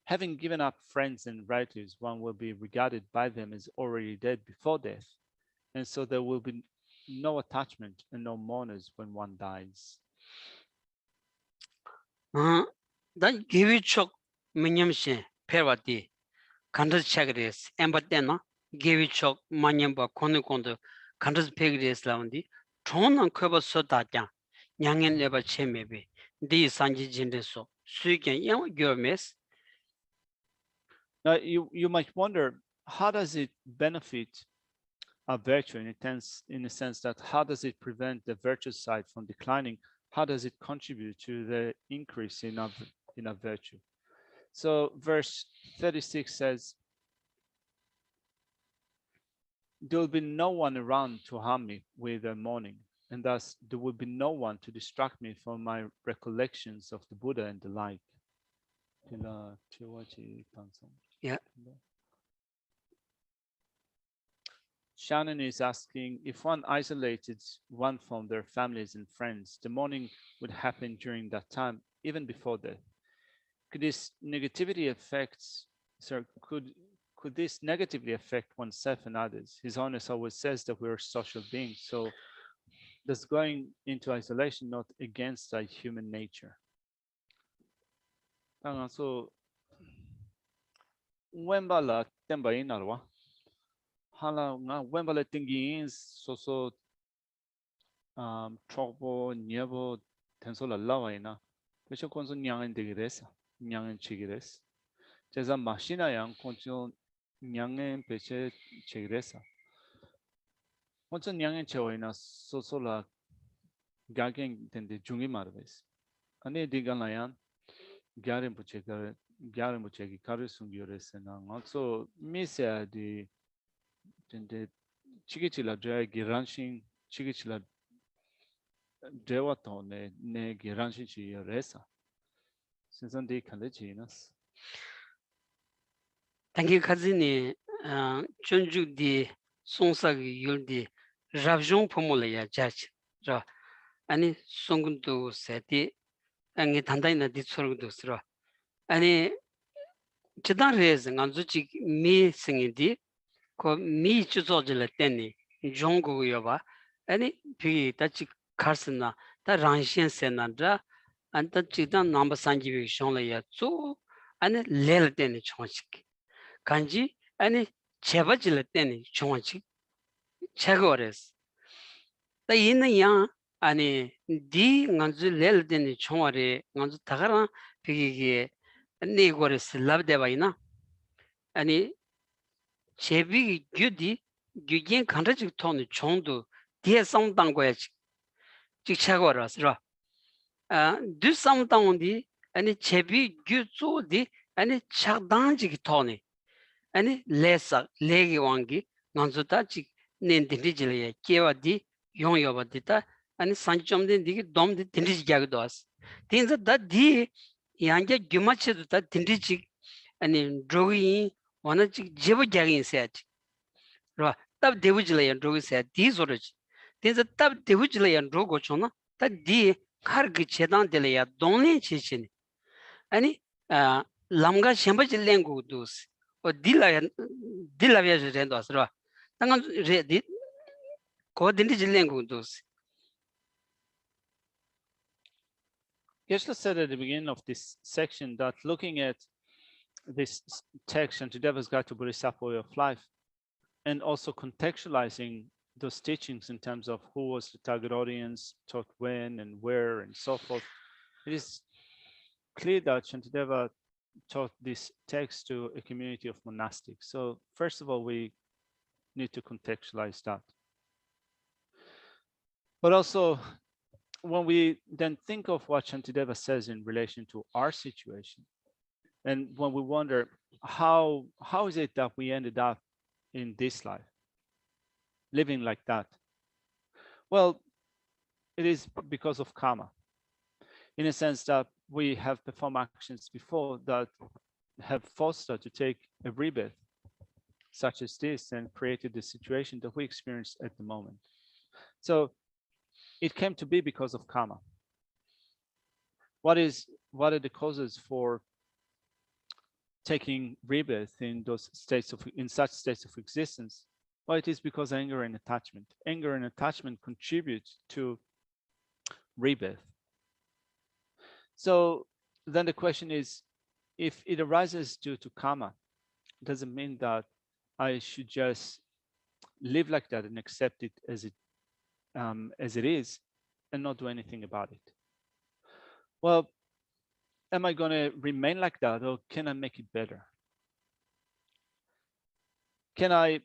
Having given up friends and relatives, one will be regarded by them as already dead before death, and so there will be no attachment and no mourners when one dies. 난 기위촉 민념시 페와디 간드 차그레스 엠바데나 기위촉 마냠바 코네콘도 간드 페그레스 라운디 총은 커버서 다자 냥엔 레바 체메베 디 산지 진데소 수익엔 양 겨메스. Now, you might wonder, how does it benefit a virtue in a sense that how does it prevent the virtue side from declining? How does it contribute to the increase in a virtue? So verse 36 says, there will be no one around to harm me with their mourning, and thus there will be no one to distract me from my recollections of the Buddha and the like. Yeah. Shannon is asking, if one isolated one from their families and friends, the mourning would happen during that time, even before death. Could this negativity could this negatively affect oneself and others? His Holiness always says that we're social beings, so does going into isolation not against our human nature? So wembala temba inarwa. Hala nga wembala tingin so trouble niebo tensola lawaina. Pecho konso nyangen digres, nyangen chigres. 제가 마시나 양 콘죠 냥엔 베체 체그레사 콘죠 냥엔 체오이나 소소라 가겐 텐데 중이 마르베스 아니 디간라얀 갸렘 부체기 카르 숨기오레스나 also 미세디 근데 chigichila dre giranshin chigichila drewato ne giranshin chi resa. Since they can chinas. 당기 가지니 전주디 송사기 율디 랍종 포몰이야 자치 저 아니 송군도 세티 아니 단단히나 디처럼도 쓰러 아니 지단 레즈 간주치 미 생이디 미 주조질 때니 종고요 봐 아니 비 다치 카스나 다 란신 세난다 안타 지단 넘버 산지비 쇼라야 조 아니 레르 때니 총식 간지 아니 제바질 때니 총식 제거레스 다 있는 양 아니 디 간주 레르 때니 총아레 간주 다가라 비기게 네고레스 랍데바이나 아니 제비 규디 규겐 간다직 톤의 총도 뒤에 상당 거야 직차거라서 두 상당인데 아니 제비 규조디 아니 차단직 톤이 아니 레사 레기 왕기 난조다직 낸딘디질에 케와디 용여바디다 아니 산점된 디기 돔디 딘디지가도 왔어 딘자 다디 양게 규마체도 다 딘디지 아니 드로잉 원하지 제보자긴 세야지 라 답 대부질레야 드로잉 세야 디소르지 딘자 답 대부질레야 드로고 촌나 다디 카르기 제단들이야 돈린 치치니 아니 람가 셴바질랭고도스 어 딜라비아즈 렌도스라 당간 레디 고딘디 질랭고도스 Geshe said at the beginning of this section that looking at this text and Deva's Guide to Bodhisattva Way of Life, and also contextualizing those teachings in terms of who was the target audience, taught when and where and so forth, it is clear that Shantideva taught this text to a community of monastics. So first of all, we need to contextualize that. But also, when we then think of what Shantideva says in relation to our situation, and when we wonder how is it that we ended up in this life, living like that? Well, it is because of karma, in a sense that we have performed actions before that have forced us to take a rebirth such as this and created the situation that we experience at the moment. So it came to be because of karma. What are the causes for taking rebirth in such states of existence? Well, it is because anger and attachment. Anger and attachment contribute to rebirth. So then the question is, if it arises due to karma, does it mean that I should just live like that and accept it as it is and not do anything about it? Well, am I going to remain like that, or can I make it better? Can I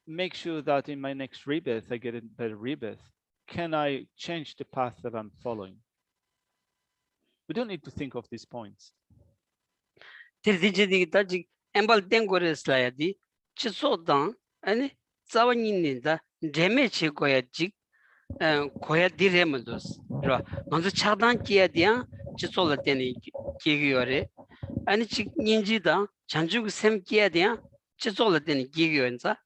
make sure that in my next rebirth I get a better rebirth? Can I change the path that I'm following? We don't need to think of these points. 디디지디다지 엠발 땡고레스라야디 치소당 아니 자원인니다 제메치 고야지 고야 디레모도스 라 먼저 차단 기야디야 치솔라 때니 기기요레 아니 치 닌지다 잔주고 셈 기야디야 치솔라 때니 기기요엔자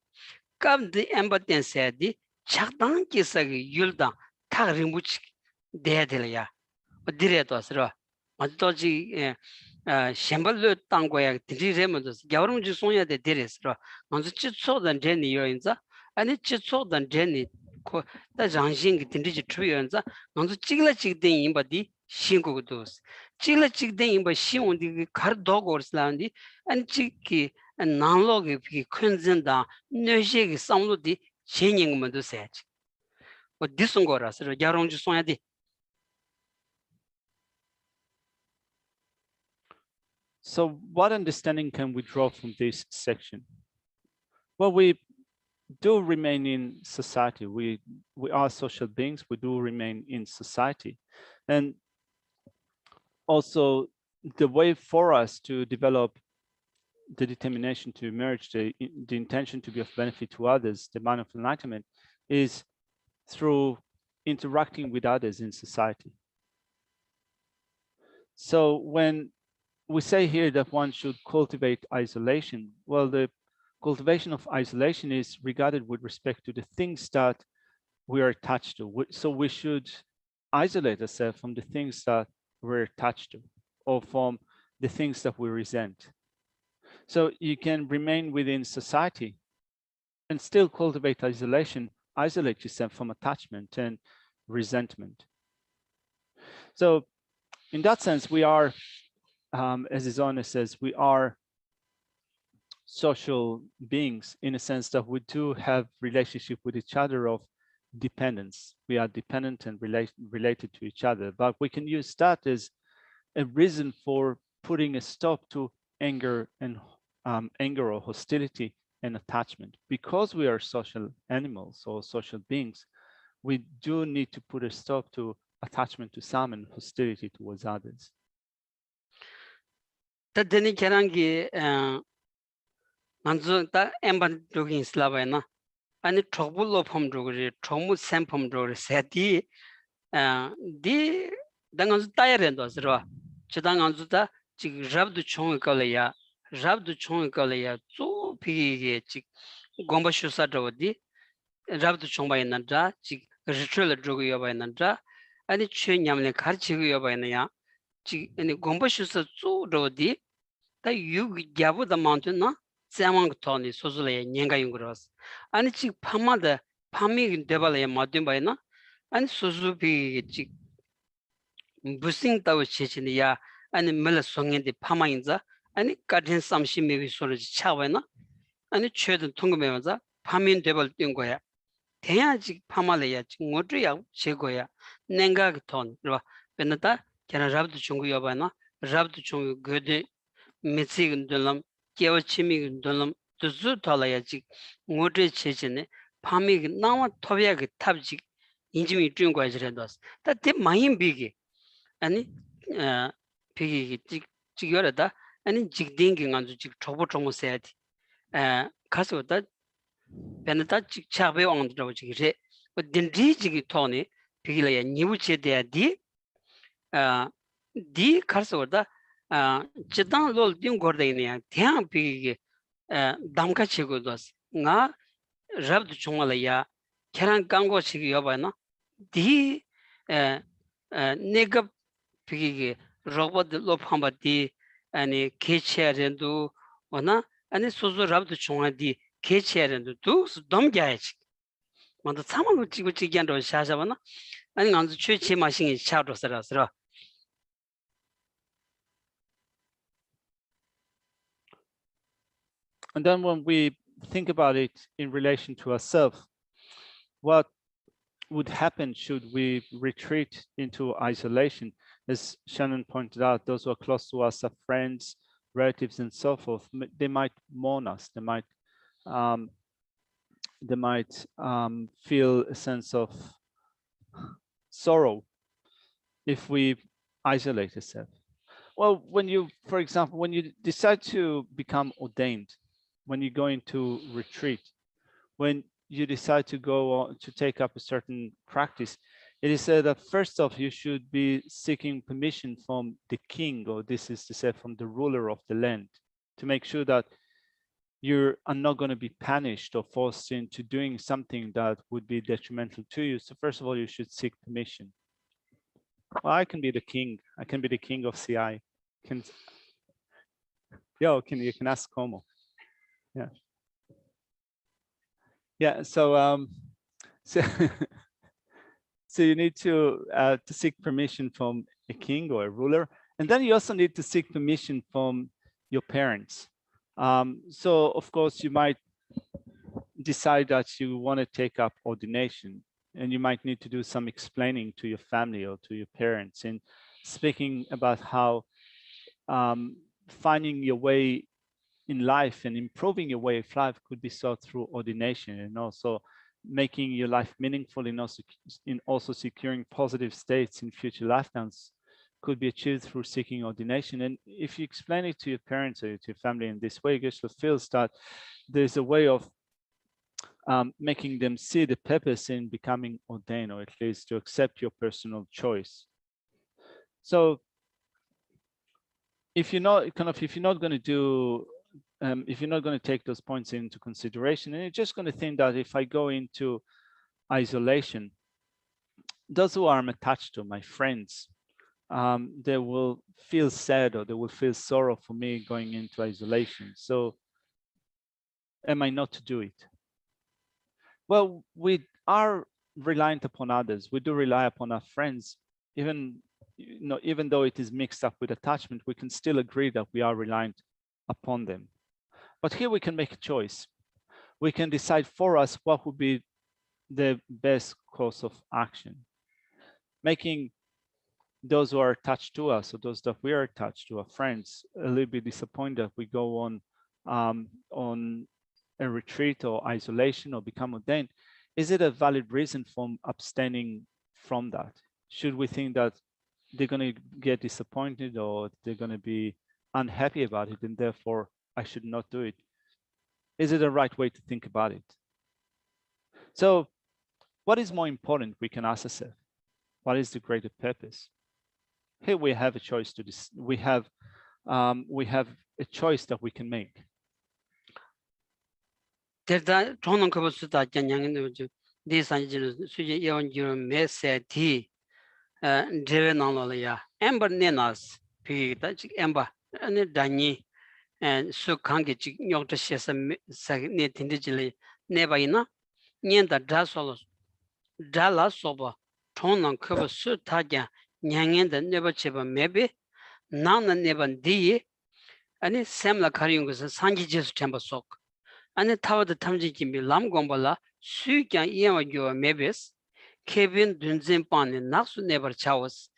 감디 엠발 땡세디 차단 기사기 율다 타르무치 데야들야 디레도스라 맞도지 셴발로 땅고야 디리레모도 겨울음지 송야데 데레스라 먼저 치초던 제니요인자 아니 치초던 제니 코다 장신기 딘디지 트위연자 먼저 찌글찌글된 임바디 신고도스 찌글찌글된 임바 신온디 가르도고르슬란디 아니 찌기 나로기 비 큰진다 뇌시기 상로디 제닝문도 세지 어 디송고라스로 겨울음지 송야디 So what understanding can we draw from this section? Well, we do remain in society. We are social beings. We do remain in society. And also the way for us to develop the determination to emerge, the intention to be of benefit to others, the mind of enlightenment, is through interacting with others in society. So when we say here that one should cultivate isolation, well, the cultivation of isolation is regarded with respect to the things that we are attached to. So we should isolate ourselves from the things that we're attached to, or from the things that we resent. So you can remain within society and still cultivate isolation, isolate yourself from attachment and resentment. So in that sense, we are, as his honor says, we are social beings in a sense that we do have relationship with each other of dependence. We are dependent and related to each other, but we can use that as a reason for putting a stop to anger and anger or hostility and attachment. Because we are social animals or social beings, we do need to put a stop to attachment to some and hostility towards others. Tadeni kerangi manzo ta emban dogin slavaina ani trouble from dogri trouble sam from dogri seti di dangan tayaren dosro chidangan ta chig rabdu chong kalaya zu pi chig gomba shusa dodi rabdu chong ba inandra chig ritual drogo yoba inandra ani chhe nyamle khar chigo yoba inaya chig ani gomba shusa zu dodi 다 유기야부 더 마운틴나 세망 토니 소zul에 년가 용그러스 아니 지 파마다 파미 데발에 마딘 바이나 아니 소주비 지 부싱 타고 치치니야 아니 멜 송인데 파마인자 아니 가든 삼시 메비 소르지 차와나 아니 최든 통금에마자 파민 데발 뛴 거야 대야지 파마래야 지 뭐지야 제거야 냉가 톤 로 베나다 걔나 잡도 중고 여바나 잡도 중고 거데 미치긴 돌람 깨워치미긴 돌람 두수 탈아야지 모두 체체네 파미 나와 토비야기 탑지 인지미 중과지랜다스 다데 마임 비기 아니 비기 지겨라다 아니 직딩기 간주 직 초보 정모세야지 가서다 베나다 직차베 왕드라고 지기래 딘디지기 토니 비기라야 니부체데야디 디 가서다 chidang lol ding gorde ne tyang pi damka chigo dos nga rab du chungala ya kherang kanggo chigi yoba na di negap pi robot lo phamba di ani keche rendu ona ani sozo rab du chunga di keche rendu du dom gya chi manda samang chigo chigyan ro sha sha bana ani nganzu chue chi ma sing cha ro sara sara. And then when we think about it in relation to ourselves, what would happen should we retreat into isolation? As Shannon pointed out, those who are close to us, our friends, relatives, and so forth, they might mourn us. They might feel a sense of sorrow if we isolate ourselves. Well, when you, for example, when you decide to become ordained, when you go into retreat, when you decide to go on to take up a certain practice, it is said that first off, you should be seeking permission from the king, or this is to say from the ruler of the land, to make sure that you are not going to be punished or forced into doing something that would be detrimental to you. So first of all, you should seek permission. Well, I can be the king. I can be the king of CI. You can ask Como. Yeah. Yeah. So so you need to seek permission from a king or a ruler, and then you also need to seek permission from your parents. So of course you might decide that you want to take up ordination, and you might need to do some explaining to your family or to your parents, and speaking about how finding your way in life and improving your way of life could be sought through ordination, and also making your life meaningful, and also securing positive states in future lifetimes could be achieved through seeking ordination. And if you explain it to your parents or to your family in this way, Geshe feels that there's a way of making them see the purpose in becoming ordained, or at least to accept your personal choice. So if you're not if you're not going to do if you're not going to take those points into consideration, and you're just going to think that if I go into isolation, those who I'm attached to, my friends, they will feel sad or they will feel sorrow for me going into isolation. So am I not to do it? Well, we are reliant upon others. We do rely upon our friends, even though it is mixed up with attachment, we can still agree that we are reliant upon them. But here we can make a choice. We can decide for us what would be the best course of action. Making those who are attached to us, or those that we are attached to, our friends, a little bit disappointed that we go on a retreat or isolation or become ordained. Is it a valid reason for abstaining from that? Should we think that they're going to get disappointed or they're going to be unhappy about it and therefore I should not do it? Is it the right way to think about it? So what is more important, we can ask ourselves? What is the greater purpose? Here we have a choice to this. We have a choice that we can make. Terda tonon ko su ta janyang ne ju de san ji su ji yon ji me se ti de na lo ya ember ne nas pi ta chi ember ne dani and su kang ge chi nyok de she sa ne tin de ji le ne ba ina nyen da da so lo da la so ba tonon ko su ta ja nyang de ne ba che ba me be na na ne ban di ani sem la khari yung sa san ji su temba sok ane 타워드 탐지김비 람곰발라 수익양 이야마교 메베스 케빈 둔젠판에 낙수 네버 차오스.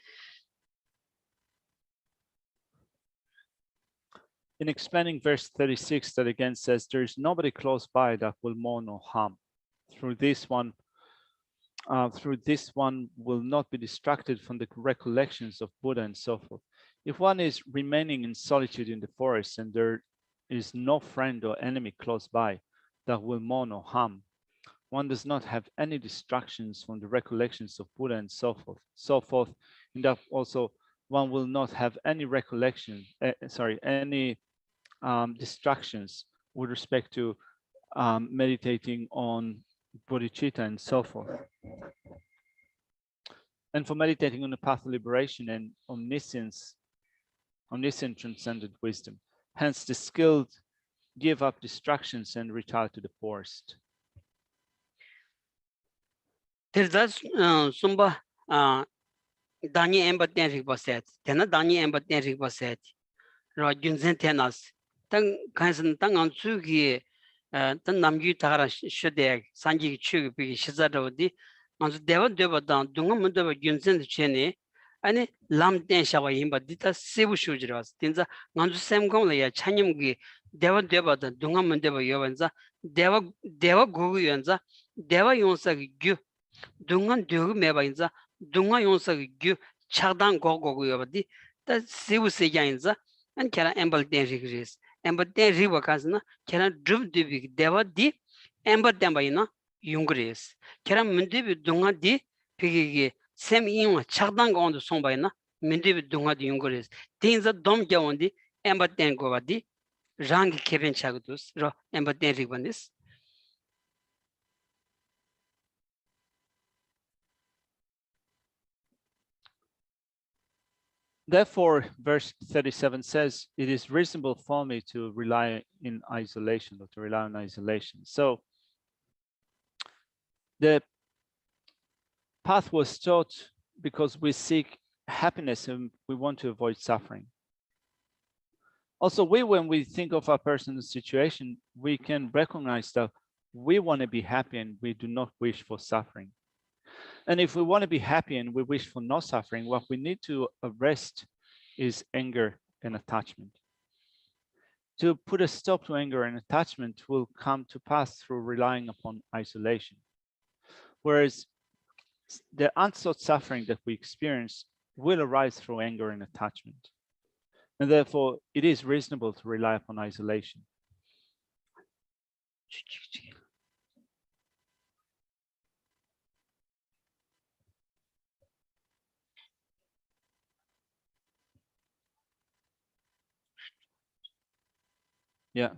In explaining verse 36, that again says, there is nobody close by that will mourn or harm. Through this one will not be distracted from the recollections of Buddha and so forth. If one is remaining in solitude in the forest and there is no friend or enemy close by that will mourn or harm, one does not have any distractions from the recollections of Buddha and so forth. And that also one will not have any any distractions with respect to meditating on bodhichitta and so forth. And for meditating on the path of liberation and omniscient transcendent wisdom. Hence, the skilled give up distractions and retire to the forest. Terdas sumba dani emba tenrik baset. Tena dani emba tenrik baset. Ro junzen tenas. Tang kansan tang ansu gi tan namju tagara shode sanji chu bi shizado di ansu deva deva dan dunga munda ba junzen chene 아니 람된 샤와 임바 디타 세부 슈지라스 틴자 난주 샘공을 차님기 대와 동안문 대와 여반자 대와 고구 연자 대와 용사기 규 동안 되고 매바인자 동안 용사기 규 차단 고고고 여바디 다 세부 세장인자 안 캐라 엠벌 덴리그리스 엠벌 덴리와 카스나 캐라 드브 디비 대와디 엠벌 덴바이나 용그리스 캐라 문디비 동안디 피기기 sem inwa chagdang gong song bai na mindi dunga di yungores tinza dom jawondi embaten go wadi rang keben chagdus ro embaten ribanis. Therefore, verse 37 says, it is reasonable for me to rely in isolation or to rely on isolation. So the path was taught because we seek happiness and we want to avoid suffering. Also, when we think of our personal situation, we can recognize that we want to be happy and we do not wish for suffering. And if we want to be happy and we wish for no suffering, what we need to arrest is anger and attachment. To put a stop to anger and attachment will come to pass through relying upon isolation. Whereas the unsought suffering that we experience will arise through anger and attachment. And therefore, it is reasonable to rely upon isolation. Yeah.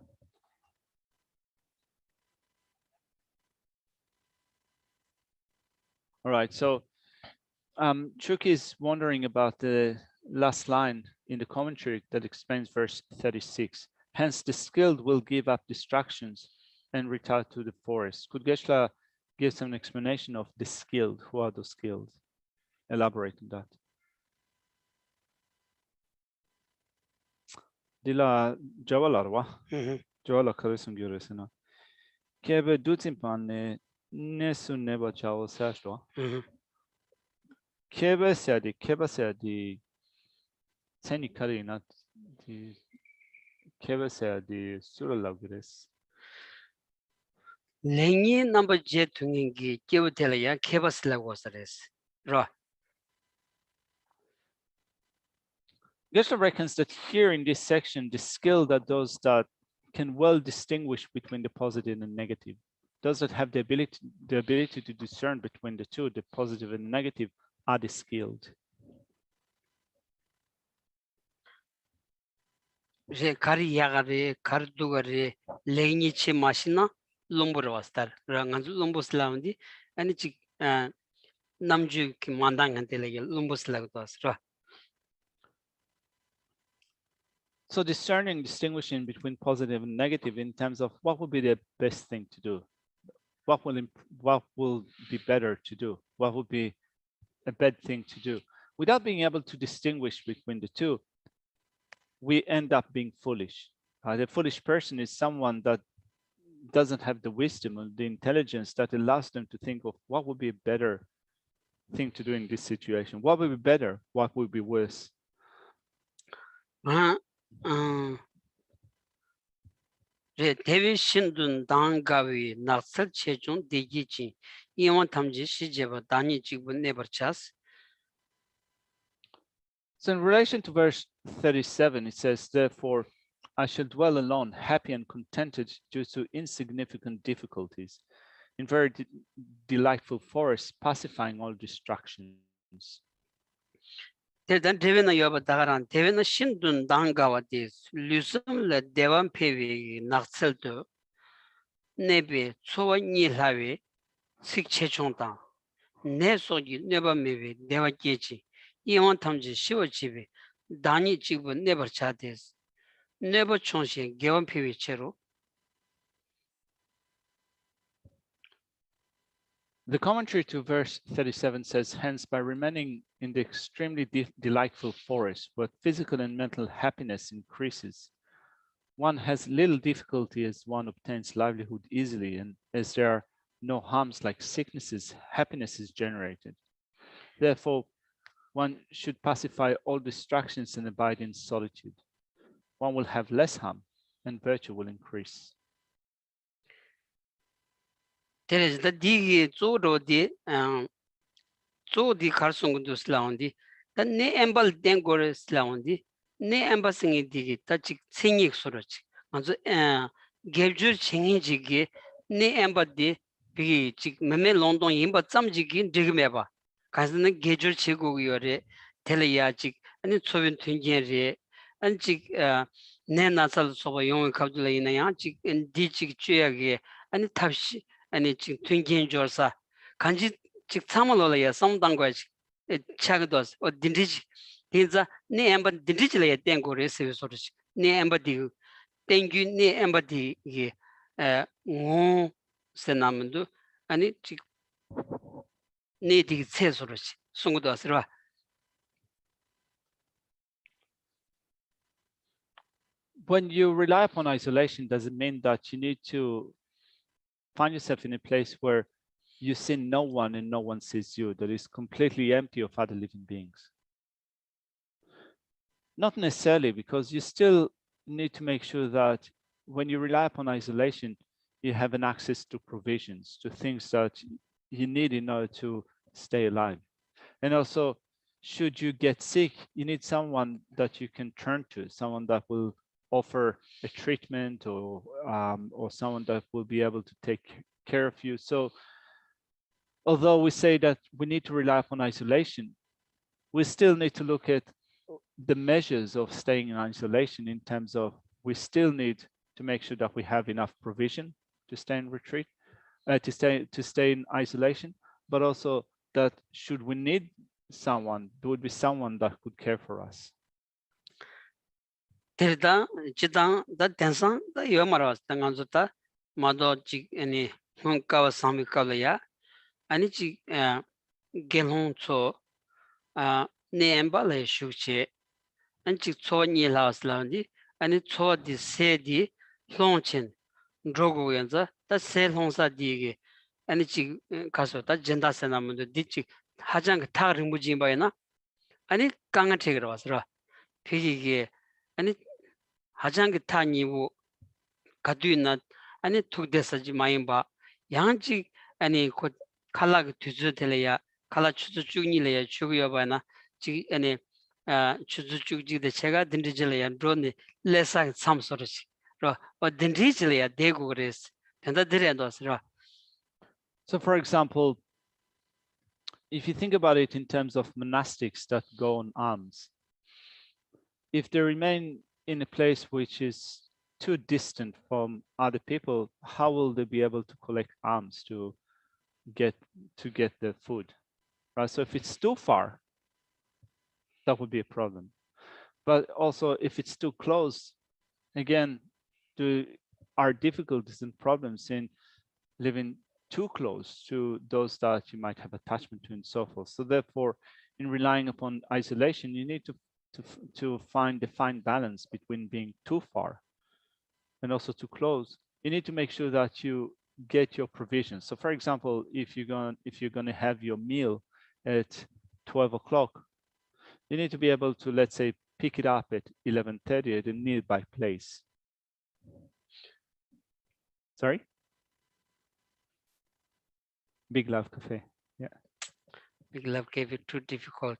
All right. So Chuk is wondering about the last line in the commentary that explains verse 36. Hence, the skilled will give up distractions and retire to the forest. Could Geshe give some explanation of the skilled? Who are those skilled? Elaborate on that. Dila Jawalarwa. Jawala Karisum Guresina. Kebe Dutimpan Nesu Neba Chao Sashwa. Kebe Sadi Seni Karina the Kebe Sadi Suralagres. Lengi number j tungingi kebutelaya kebasilagosares. Ra. Geshe reckons that here in this section, the skill that those that can well distinguish between the positive and negative, those that have the ability to discern between the two, the positive and negative, are the skilled. Re kari yagare kardugare lengi che mashina lumbur wastar. Ranganzu lumbuslavandi and it's namju ki mandangantele lumbuslavas. Ra. So discerning, distinguishing between positive and negative in terms of what would be the best thing to do, what will be better to do, what would be a bad thing to do. Without being able to distinguish between the two, we end up being foolish. The foolish person is someone that doesn't have the wisdom or the intelligence that allows them to think of what would be a better thing to do in this situation. What would be better? What would be worse? Devi Shindun Dangavi Naksal Chechun Digichi Iwan Tamji Shijeva Dani Jibun never chas. So in relation to verse 37, it says, therefore, I shall dwell alone, happy and contented due to insignificant difficulties, in very delightful forests, pacifying all distractions. Then Devina Yoba Dagaran, Devina Shindun Dangawati, Lusum le Devan Pevi Nakselto, Nebe, Soa Nilavi, Sik Chechonta, Nesogi, never maybe, Deva Gechi, Iwan Tamji, Shiva Chibi, Dani Jibu never chatis, never Chonshi, Gavan Pevi Chero. The commentary to verse 37 says, hence, by remaining in the extremely delightful forest, where physical and mental happiness increases, one has little difficulty as one obtains livelihood easily, and as there are no harms like sicknesses, happiness is generated. Therefore, one should pacify all distractions and abide in solitude. One will have less harm and virtue will increase. There is the digi Zodi Zodi Karsungundus Laundi, the ne embal dengores Laundi, ne embassing digi, Tachik Singik Surach, and the Gabjur Chingiji, ne embody, Piggy Chick Meme London Imba Samjiki, Digmeba, Kazan Gajur Chigo Yore, Teleyachik, and it's 17 and Chick ne Nasal Soba Young Kabdula in a Yanchik and Dichik Chuyage, and the Tapshi. And it's thinking Jorsa. Kanji Chiktamaloya, some language, Chagados, or Dindich. These are ne ember digitally at Dango receive sort of ne embody. Thank you, ne embody ye. Senamandu, and it ne says sort of Sungudas. When you rely upon isolation, does it mean that you need to find yourself in a place where you see no one and no one sees you, that is completely empty of other living beings? Not necessarily, because you still need to make sure that when you rely upon isolation, you have an access to provisions, to things that you need in order to stay alive. And also, should you get sick, you need someone that you can turn to, someone that will offer a treatment, or someone that will be able to take care of you. So although we say that we need to rely upon isolation, we still need to look at the measures of staying in isolation, in terms of we still need to make sure that we have enough provision to stay in retreat, to stay in isolation, but also that should we need someone, there would be someone that could care for us. Terda chidang da tensang da yomaras tanganzuta mado chi ani hongkawa samikala ya ani chi gelong cho ne embale shuche anchi cho ni laos landi ani cho di se di longchen drogo yanza da se longsa di ge ani chi kaso da jenda senamundo di chi hajang ta ringbuji bayna ani kanga tegro wasra 피기게 아니 하장기 타니고 가두이나 아니 tuk대서지 마임바 양지 아니 곧 칼라가 뒤져들려야 칼라 추주쭉니래야 추고여봐나 지 아니 추주쭉지데 제가 든지질래야 드론이 레사 삼소르지 로 든지질래야 대고 그랬어 된다 드려도스라. So for example, if you think about it in terms of monastics that go on alms, if they remain in a place which is too distant from other people, how will they be able to collect alms to get the food, right? So if it's too far, that would be a problem. But also if it's too close, again, there are difficulties and problems in living too close to those that you might have attachment to and so forth. So therefore, in relying upon isolation, you need to find the fine balance between being too far and also too close. You need to make sure that you get your provisions. So for example, if you're going to have your meal at 12 o'clock, you need to be able to, let's say, pick it up at 11:30 at a nearby place. Sorry? Big Love Cafe. Yeah. Big Love gave it too difficult.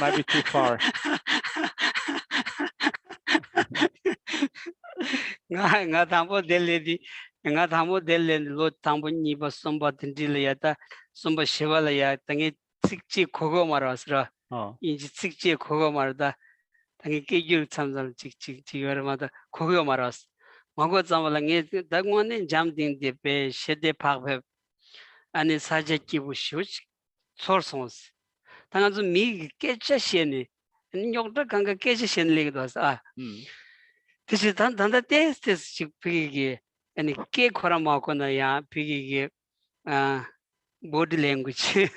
Might be too far. nga tambo deledi nga tambo delen lo tambo niba somba tindile ta somba shevala ya tangi sikchi kogo marasra inji sikchi kogo marda tangi kegyur chamjal chikchi tigarmada kogo maras mago zamala nge dagmone jamding de pe shede phagbe ani saje kibu shuch sorsons tanga zu mi kecha sheni nyokta kanga kecha shen legdo sa this 단다 테스트 피기게 아니 게 코라마고나야 피기게 body language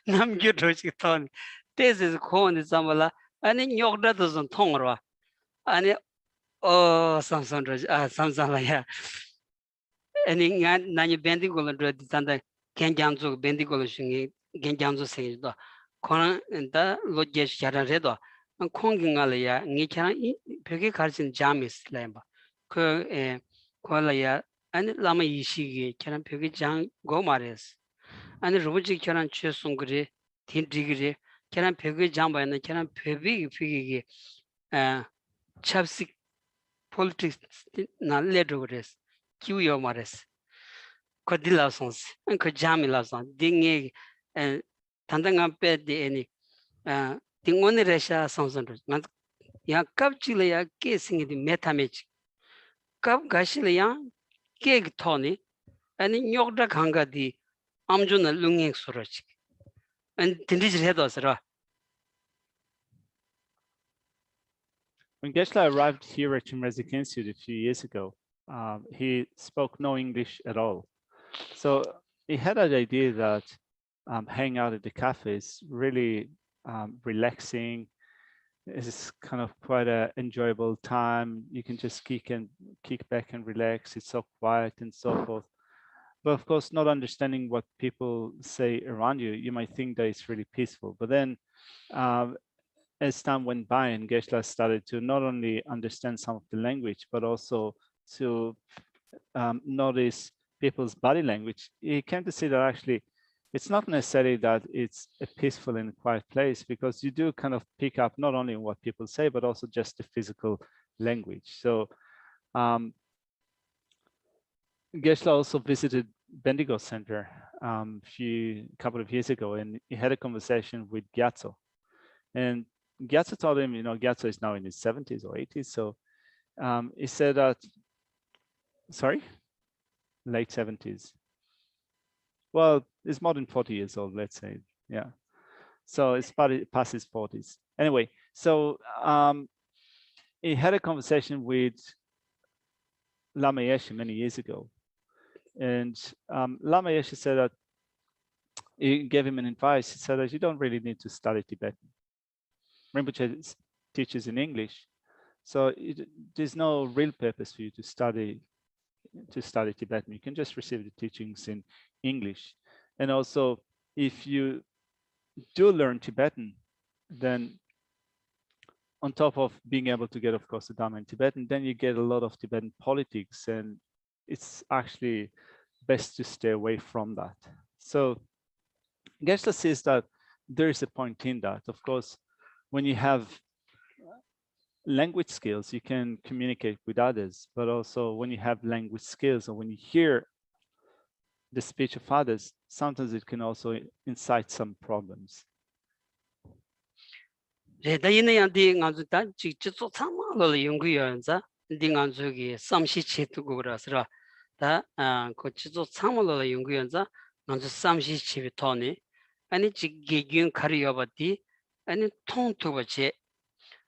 남겨 도시던 테스트 코는 잠발라 아니 녀그다도 좀 통으로 아니 삼성로 삼성라야 아니 나니 밴디골로 단다 겐장조 밴디골로 중에 겐장조 생기도 코는다 로제스 잘해도 콩긴가려야 니처럼 벽에 가르친 잠이스 라임바 그 콜라야 아니 라마 이시기 처럼 벽에 장 고마레스 아니 로직처럼 최송그리 딘디그리 처럼 벽에 장바는 처럼 벽이 피기기 찹식 폴리틱스 날레드그레스 키우요 마레스 코딜라선스 그 잠이라선 딩에 단단한 빼데니 딩원의 레샤 선선도 야 갑질이야 깨싱이 메타매직 갑 가실이야 깨 토니 아니 녀다 강가디 암존을 룽행 소로지 안 딘디질 해도서라. When Geshe arrived here at Chimrezek Institute a few years ago, he spoke no English at all. So he had an idea that hanging out at the cafe is really relaxing. It's kind of quite an enjoyable time. You can just kick back and relax. It's so quiet and so forth. But of course, not understanding what people say around you, you might think that it's really peaceful. But then as time went by and Geshe started to not only understand some of the language, but also to notice people's body language, he came to see that actually it's not necessarily that it's a peaceful and quiet place, because you do kind of pick up not only what people say, but also just the physical language. So Geshe also visited Bendigo Center couple of years ago, and he had a conversation with Gyatso. And Gyatso told him, Gyatso is now in his 70s or 80s. So he said that, sorry, late 70s. Well, it's more than 40 years old, let's say. Yeah. So it's past his 40s. Anyway, so he had a conversation with Lama Yeshe many years ago. And Lama Yeshe said that he gave him an advice. He said that you don't really need to study Tibetan. Rinpoche teaches in English. So there's no real purpose for you to study Tibetan. You can just receive the teachings in English. And also, if you do learn Tibetan, then on top of being able to get, of course, the Dharma in Tibetan, then you get a lot of Tibetan politics, and it's actually best to stay away from that. So Geshe says that there is a point in that. Of course, when you have language skills, you can communicate with others, but also when you have language skills or when you hear the speech of others, sometimes it can also incite some problems.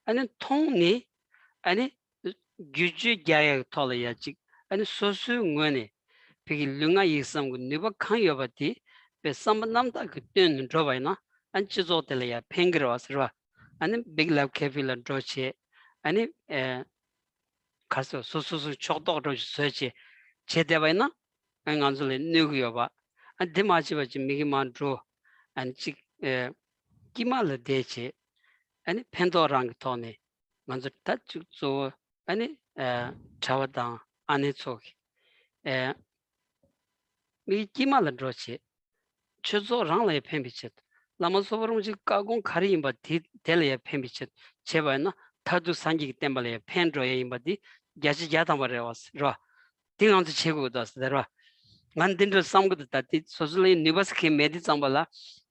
아니 통니 아니 규주 자야 톨이야 지 아니 소수 응원에 비기 릉아 이sam고 네바 칸여바디 베 삼남다 그때는 들어봐이나 안 지조들이야 팽그러서라 아니 빅랍 캐필라 드로체 아니 에 가서 소소소 초도로 서지 제대바이나 안 안줄에 누구여봐 안 대마지바지 미기만 드로 안지 기말을 대체 아니 펜도랑 토네 먼저 다죽조 아니 자와당 안에 속에 미기말을 드로치 최소랑의 펜비치 라마소버무지 까공 가리임바 델레의 펜비치 제바나 타두 산지기 때문에 펜드로에 임바디 야지 야다마레와스라 띵한테 최고다스더라 만든들 삼고도 다티 소슬리 니버스케 메디 삼발라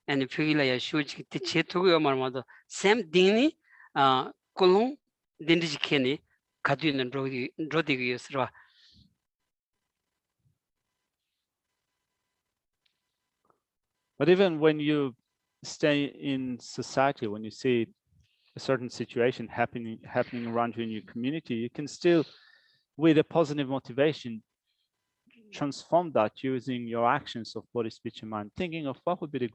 and figila shuji te chetugo marmado sem dini kolon dindiji keni kadun rodi yusra. But even when you stay in society, when you see a certain situation happening around you in your community, you can still, with a positive motivation, transform that using your actions of body, speech, and mind, thinking of what would be the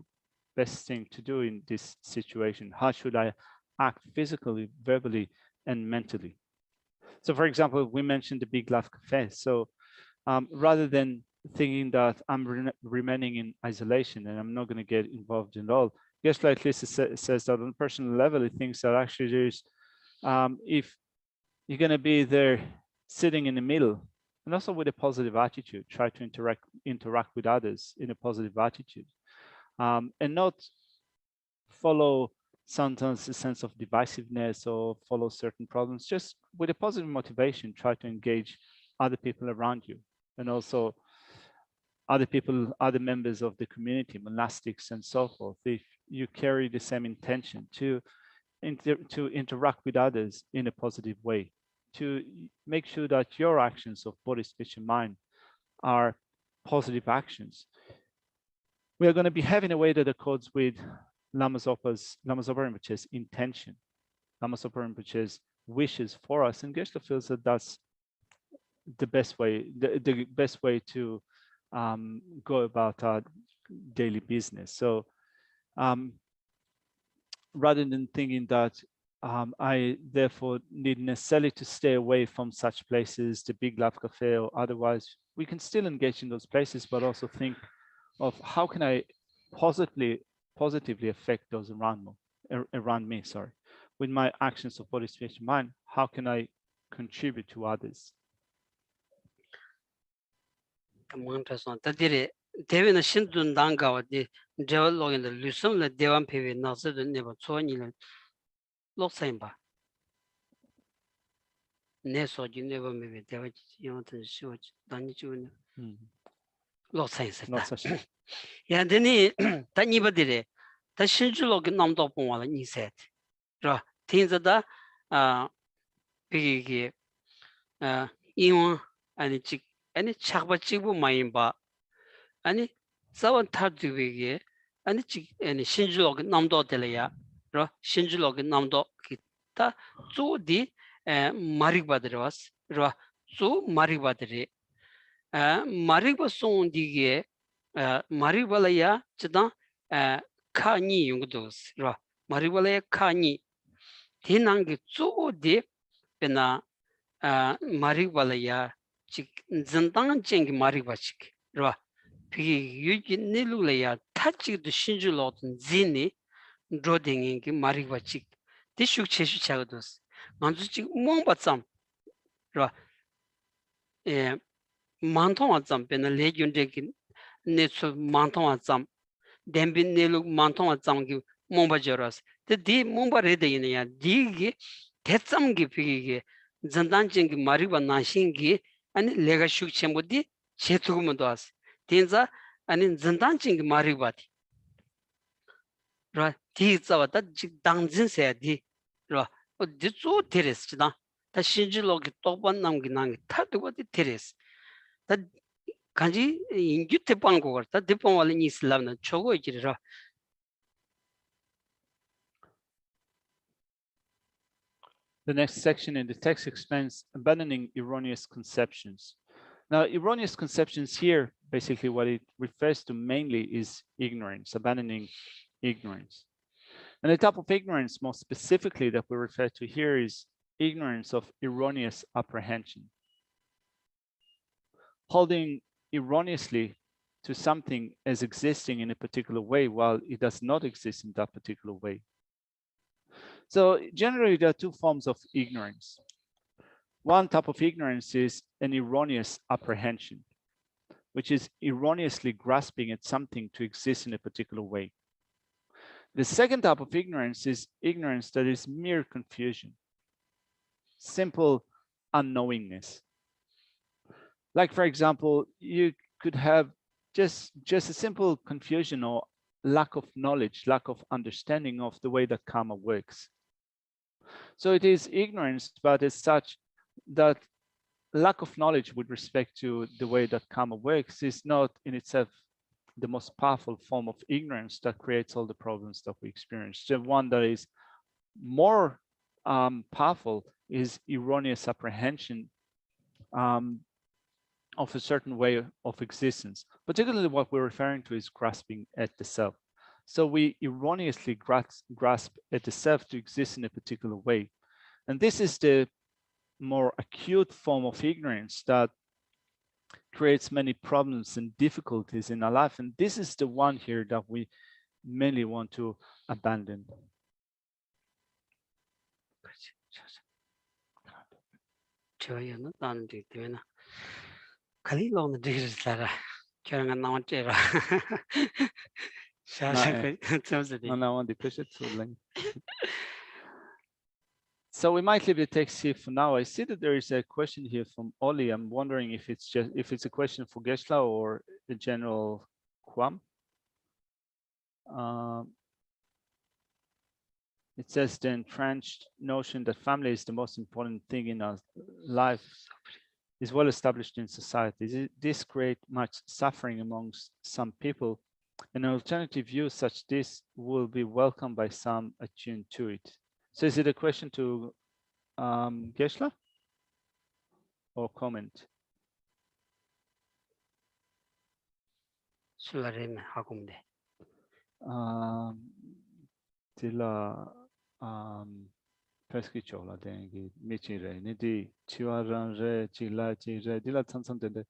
best thing to do in this situation. How should I act physically, verbally, and mentally? So for example, we mentioned the Big Love Cafe. So rather than thinking that I'm remaining in isolation and I'm not going to get involved in all, Geshe like Lisa says that on a personal level, he thinks that actually there's, if you're going to be there sitting in the middle, and also with a positive attitude, try to interact with others in a positive attitude. And not follow sometimes a sense of divisiveness or follow certain problems, just with a positive motivation, try to engage other people around you, and also other people, other members of the community, monastics and so forth. If you carry the same intention to interact with others in a positive way, to make sure that your actions of body, speech, and mind are positive actions. We are going to be having a way that accords with Lama Zopa Rinpoche's intention, Lama Zopa Rinpoche's wishes for us, and Geshe feels that that's the best way, the best way to go about our daily business. So rather than thinking that I therefore need necessarily to stay away from such places, the Big Love Cafe or otherwise, we can still engage in those places, but also think of how can I positively affect those around me, with my actions of body, speech, and mind. How can I contribute to others? 대회는 신둔 단가와디 제월록인데 류섬의 대wan 페베 나서도 네버 초니는 lok사인바 내 소지 네버 메베 대와 영어든 쉬워 단지 주는 lok사인스다 Not such. 야 되니 단이버들이 다 신주록 남도 봉와라 니셋 저 tin자다 아 비기 이원 아니 직 아니 착바 찍부 마인바 아니 사원 타드위게 아니 직 아니 신주록 남도 될이야 저 신주록 남도 기타 조디 마리바드르와스 저 마리바드리 마리바 송디게 마리발야 지다 카니 용도스 마리발야 카니 디난게 조디 베나 마리발야 직 전당 쟁기 마리바식 비 유기 내루래야 타치도 신줄로든 지니 드로딩인기 마리바식 디슈 체슈 차거도스 먼저 지 몽바쌈 예 만통아쌈 베나 레균데기 네츠 만통아쌈 뎀빈 네루 만통아쌈기 몽바저라스 디 몽바레데이냐 디기 대쌈기 비기게 전단쟁기 마리바 나신기 아니 레가 슈크쳔보디 제투구문도 왔어 딘자 아니 전단쟁기 마리바디 디자와다 직 당진세디 디조 테레스다 다 신지로기 똑반 남기 남기 타도버디 테레스 다 간지 인규 대빵 거다 대빵 원래 이슬람은 저거 있지라 The next section in the text explains abandoning erroneous conceptions. Now, erroneous conceptions here, basically what it refers to mainly is ignorance, abandoning ignorance. And the type of ignorance most specifically that we refer to here is ignorance of erroneous apprehension. Holding erroneously to something as existing in a particular way while it does not exist in that particular way. So generally, there are two forms of ignorance. One type of ignorance is an erroneous apprehension, which is erroneously grasping at something to exist in a particular way. The second type of ignorance is ignorance that is mere confusion, simple unknowingness. Like, for example, you could have just a simple confusion or lack of knowledge, lack of understanding of the way that karma works. So it is ignorance, but as such, that lack of knowledge with respect to the way that karma works is not in itself the most powerful form of ignorance that creates all the problems that we experience. The one that is more powerful is erroneous apprehension of a certain way of existence. Particularly what we're referring to is grasping at the self. So we erroneously grasp at the self to exist in a particular way. And this is the more acute form of ignorance that creates many problems and difficulties in our life. And this is the one here that we mainly want to abandon. 저희는 나는 되나 칼리로는 되겠다. 결혼한 나한테라. So we might leave the text here for now. I see that there is a question here from Oli. I'm wondering if it's a question for Geshe or a general Kwam. It says the entrenched notion that family is the most important thing in our life is well established in society. This create much suffering amongst some people. An alternative view such this will be welcomed by some attuned to it. So is it a question to Geshe or comment? 술라레면 하고문데. Tila prescrichola dengi michire nidi chiwaranre chila chire dila tsansantende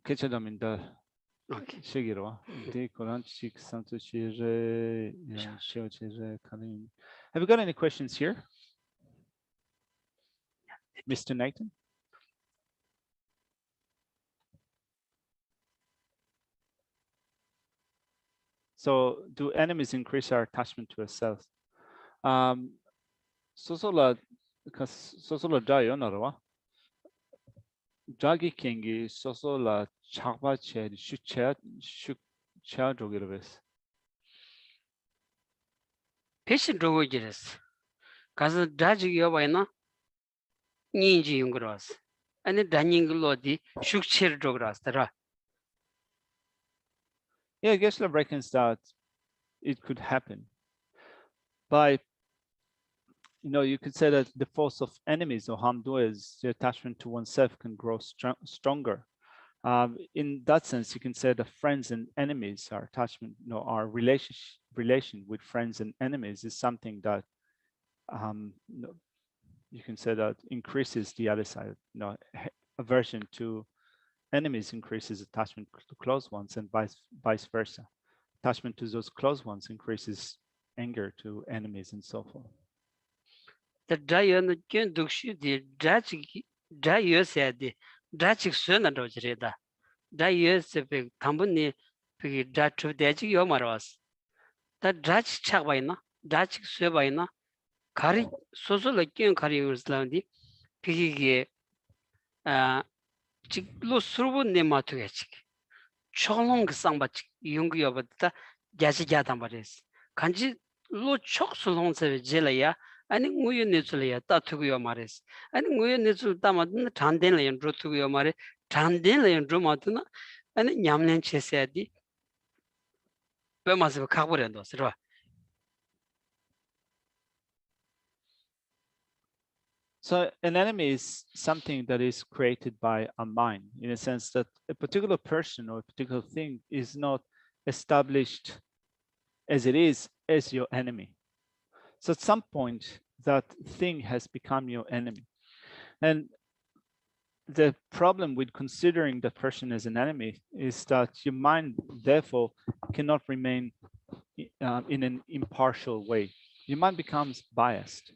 kechadaminda shigiro di koran chik santu chire chire kanin. Have you got any questions here, Mr. Nathan? So do enemies increase our attachment to ourselves? 소소라 소소라 자연어와 자기 kengi 소소라 작바체 슈체 슈체 조기르베스. 패신 로고지레스. 가서 다지 여바이나 니인지 용거라스. 아니 다닝글로디 슈크체르 조그라스더라. Yeah, Geshe reckons that it could happen by, you could say that the force of enemies or harm doers, the attachment to oneself can grow stronger. In that sense, you can say that friends and enemies, our attachment, our relation with friends and enemies is something that you can say that increases the other side. Aversion to enemies increases attachment to close ones, and vice versa. Attachment to those close ones increases anger to enemies, and so forth. The Dayan Gendukshi, the Dayu said, the Dachik Suna Rojreda. Dayu said, Tambuni, Datu Daji Yomaros. That Dach Chavaina, Dachik Subaina, Kari, Soso like Kari Uslandi, Pigi, Chiklo Surbu Nematuachik. Cholong Sambach, Yungi of the Jazijatambaris. Kanji Lo Chok Solon Jelaya. 아니 우유 내줄이야 따투고요 말이스 아니 우유 내줄 담아든 단된래연 로투고요 말이 단된래연 로마드나 아니 냠낸 체세야디 베마스 카고렌도 쓰라. So an enemy is something that is created by a mind, in a sense that a particular person or a particular thing is not established as it is as your enemy. So at some point, that thing has become your enemy. And the problem with considering that person as an enemy is that your mind, therefore, cannot remain in an impartial way. Your mind becomes biased.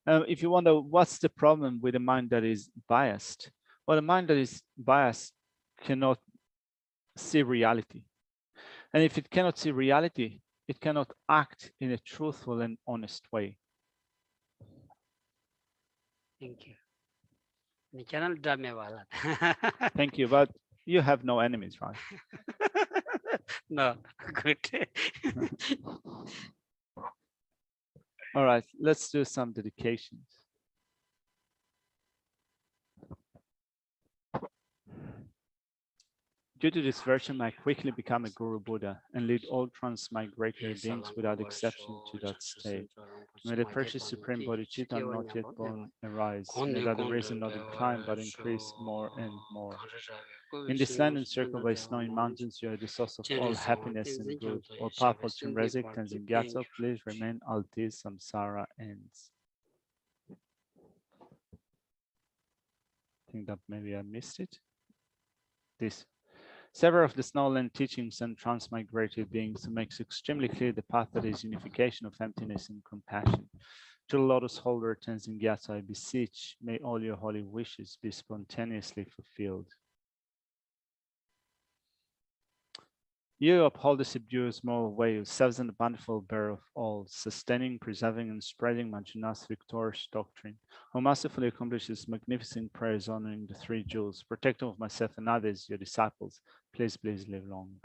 If you wonder what's the problem with a mind that is biased, well, a mind that is biased cannot see reality. And if it cannot see reality, it cannot act in a truthful and honest way. Thank you. Thank you, but you have no enemies, right? No, good. All right, let's do some dedications. Due to this virtue, I quickly become a Guru Buddha and lead all transmigratory beings without exception to that state. May the precious Supreme Bodhichitta not yet born arise. May that the reason not incline but increase more and more. In this land encircled by snowy mountains, you are the source of all happiness and good. All powerful Chinrezik Tenzin Gyatso, please remain until samsara ends. I think that maybe I missed it. This. Several of the Snowland teachings and transmigrated beings makes extremely clear the path that is unification of emptiness and compassion. To the lotus holder Tenzin Gyatso, I beseech, may all your holy wishes be spontaneously fulfilled. You uphold the subduous moral way, yourselves and the bountiful bearer of all, sustaining, preserving, and spreading Manjunath's victorious doctrine, who masterfully accomplishes magnificent prayers honoring the three jewels, protector of myself and others, your disciples. Please live long.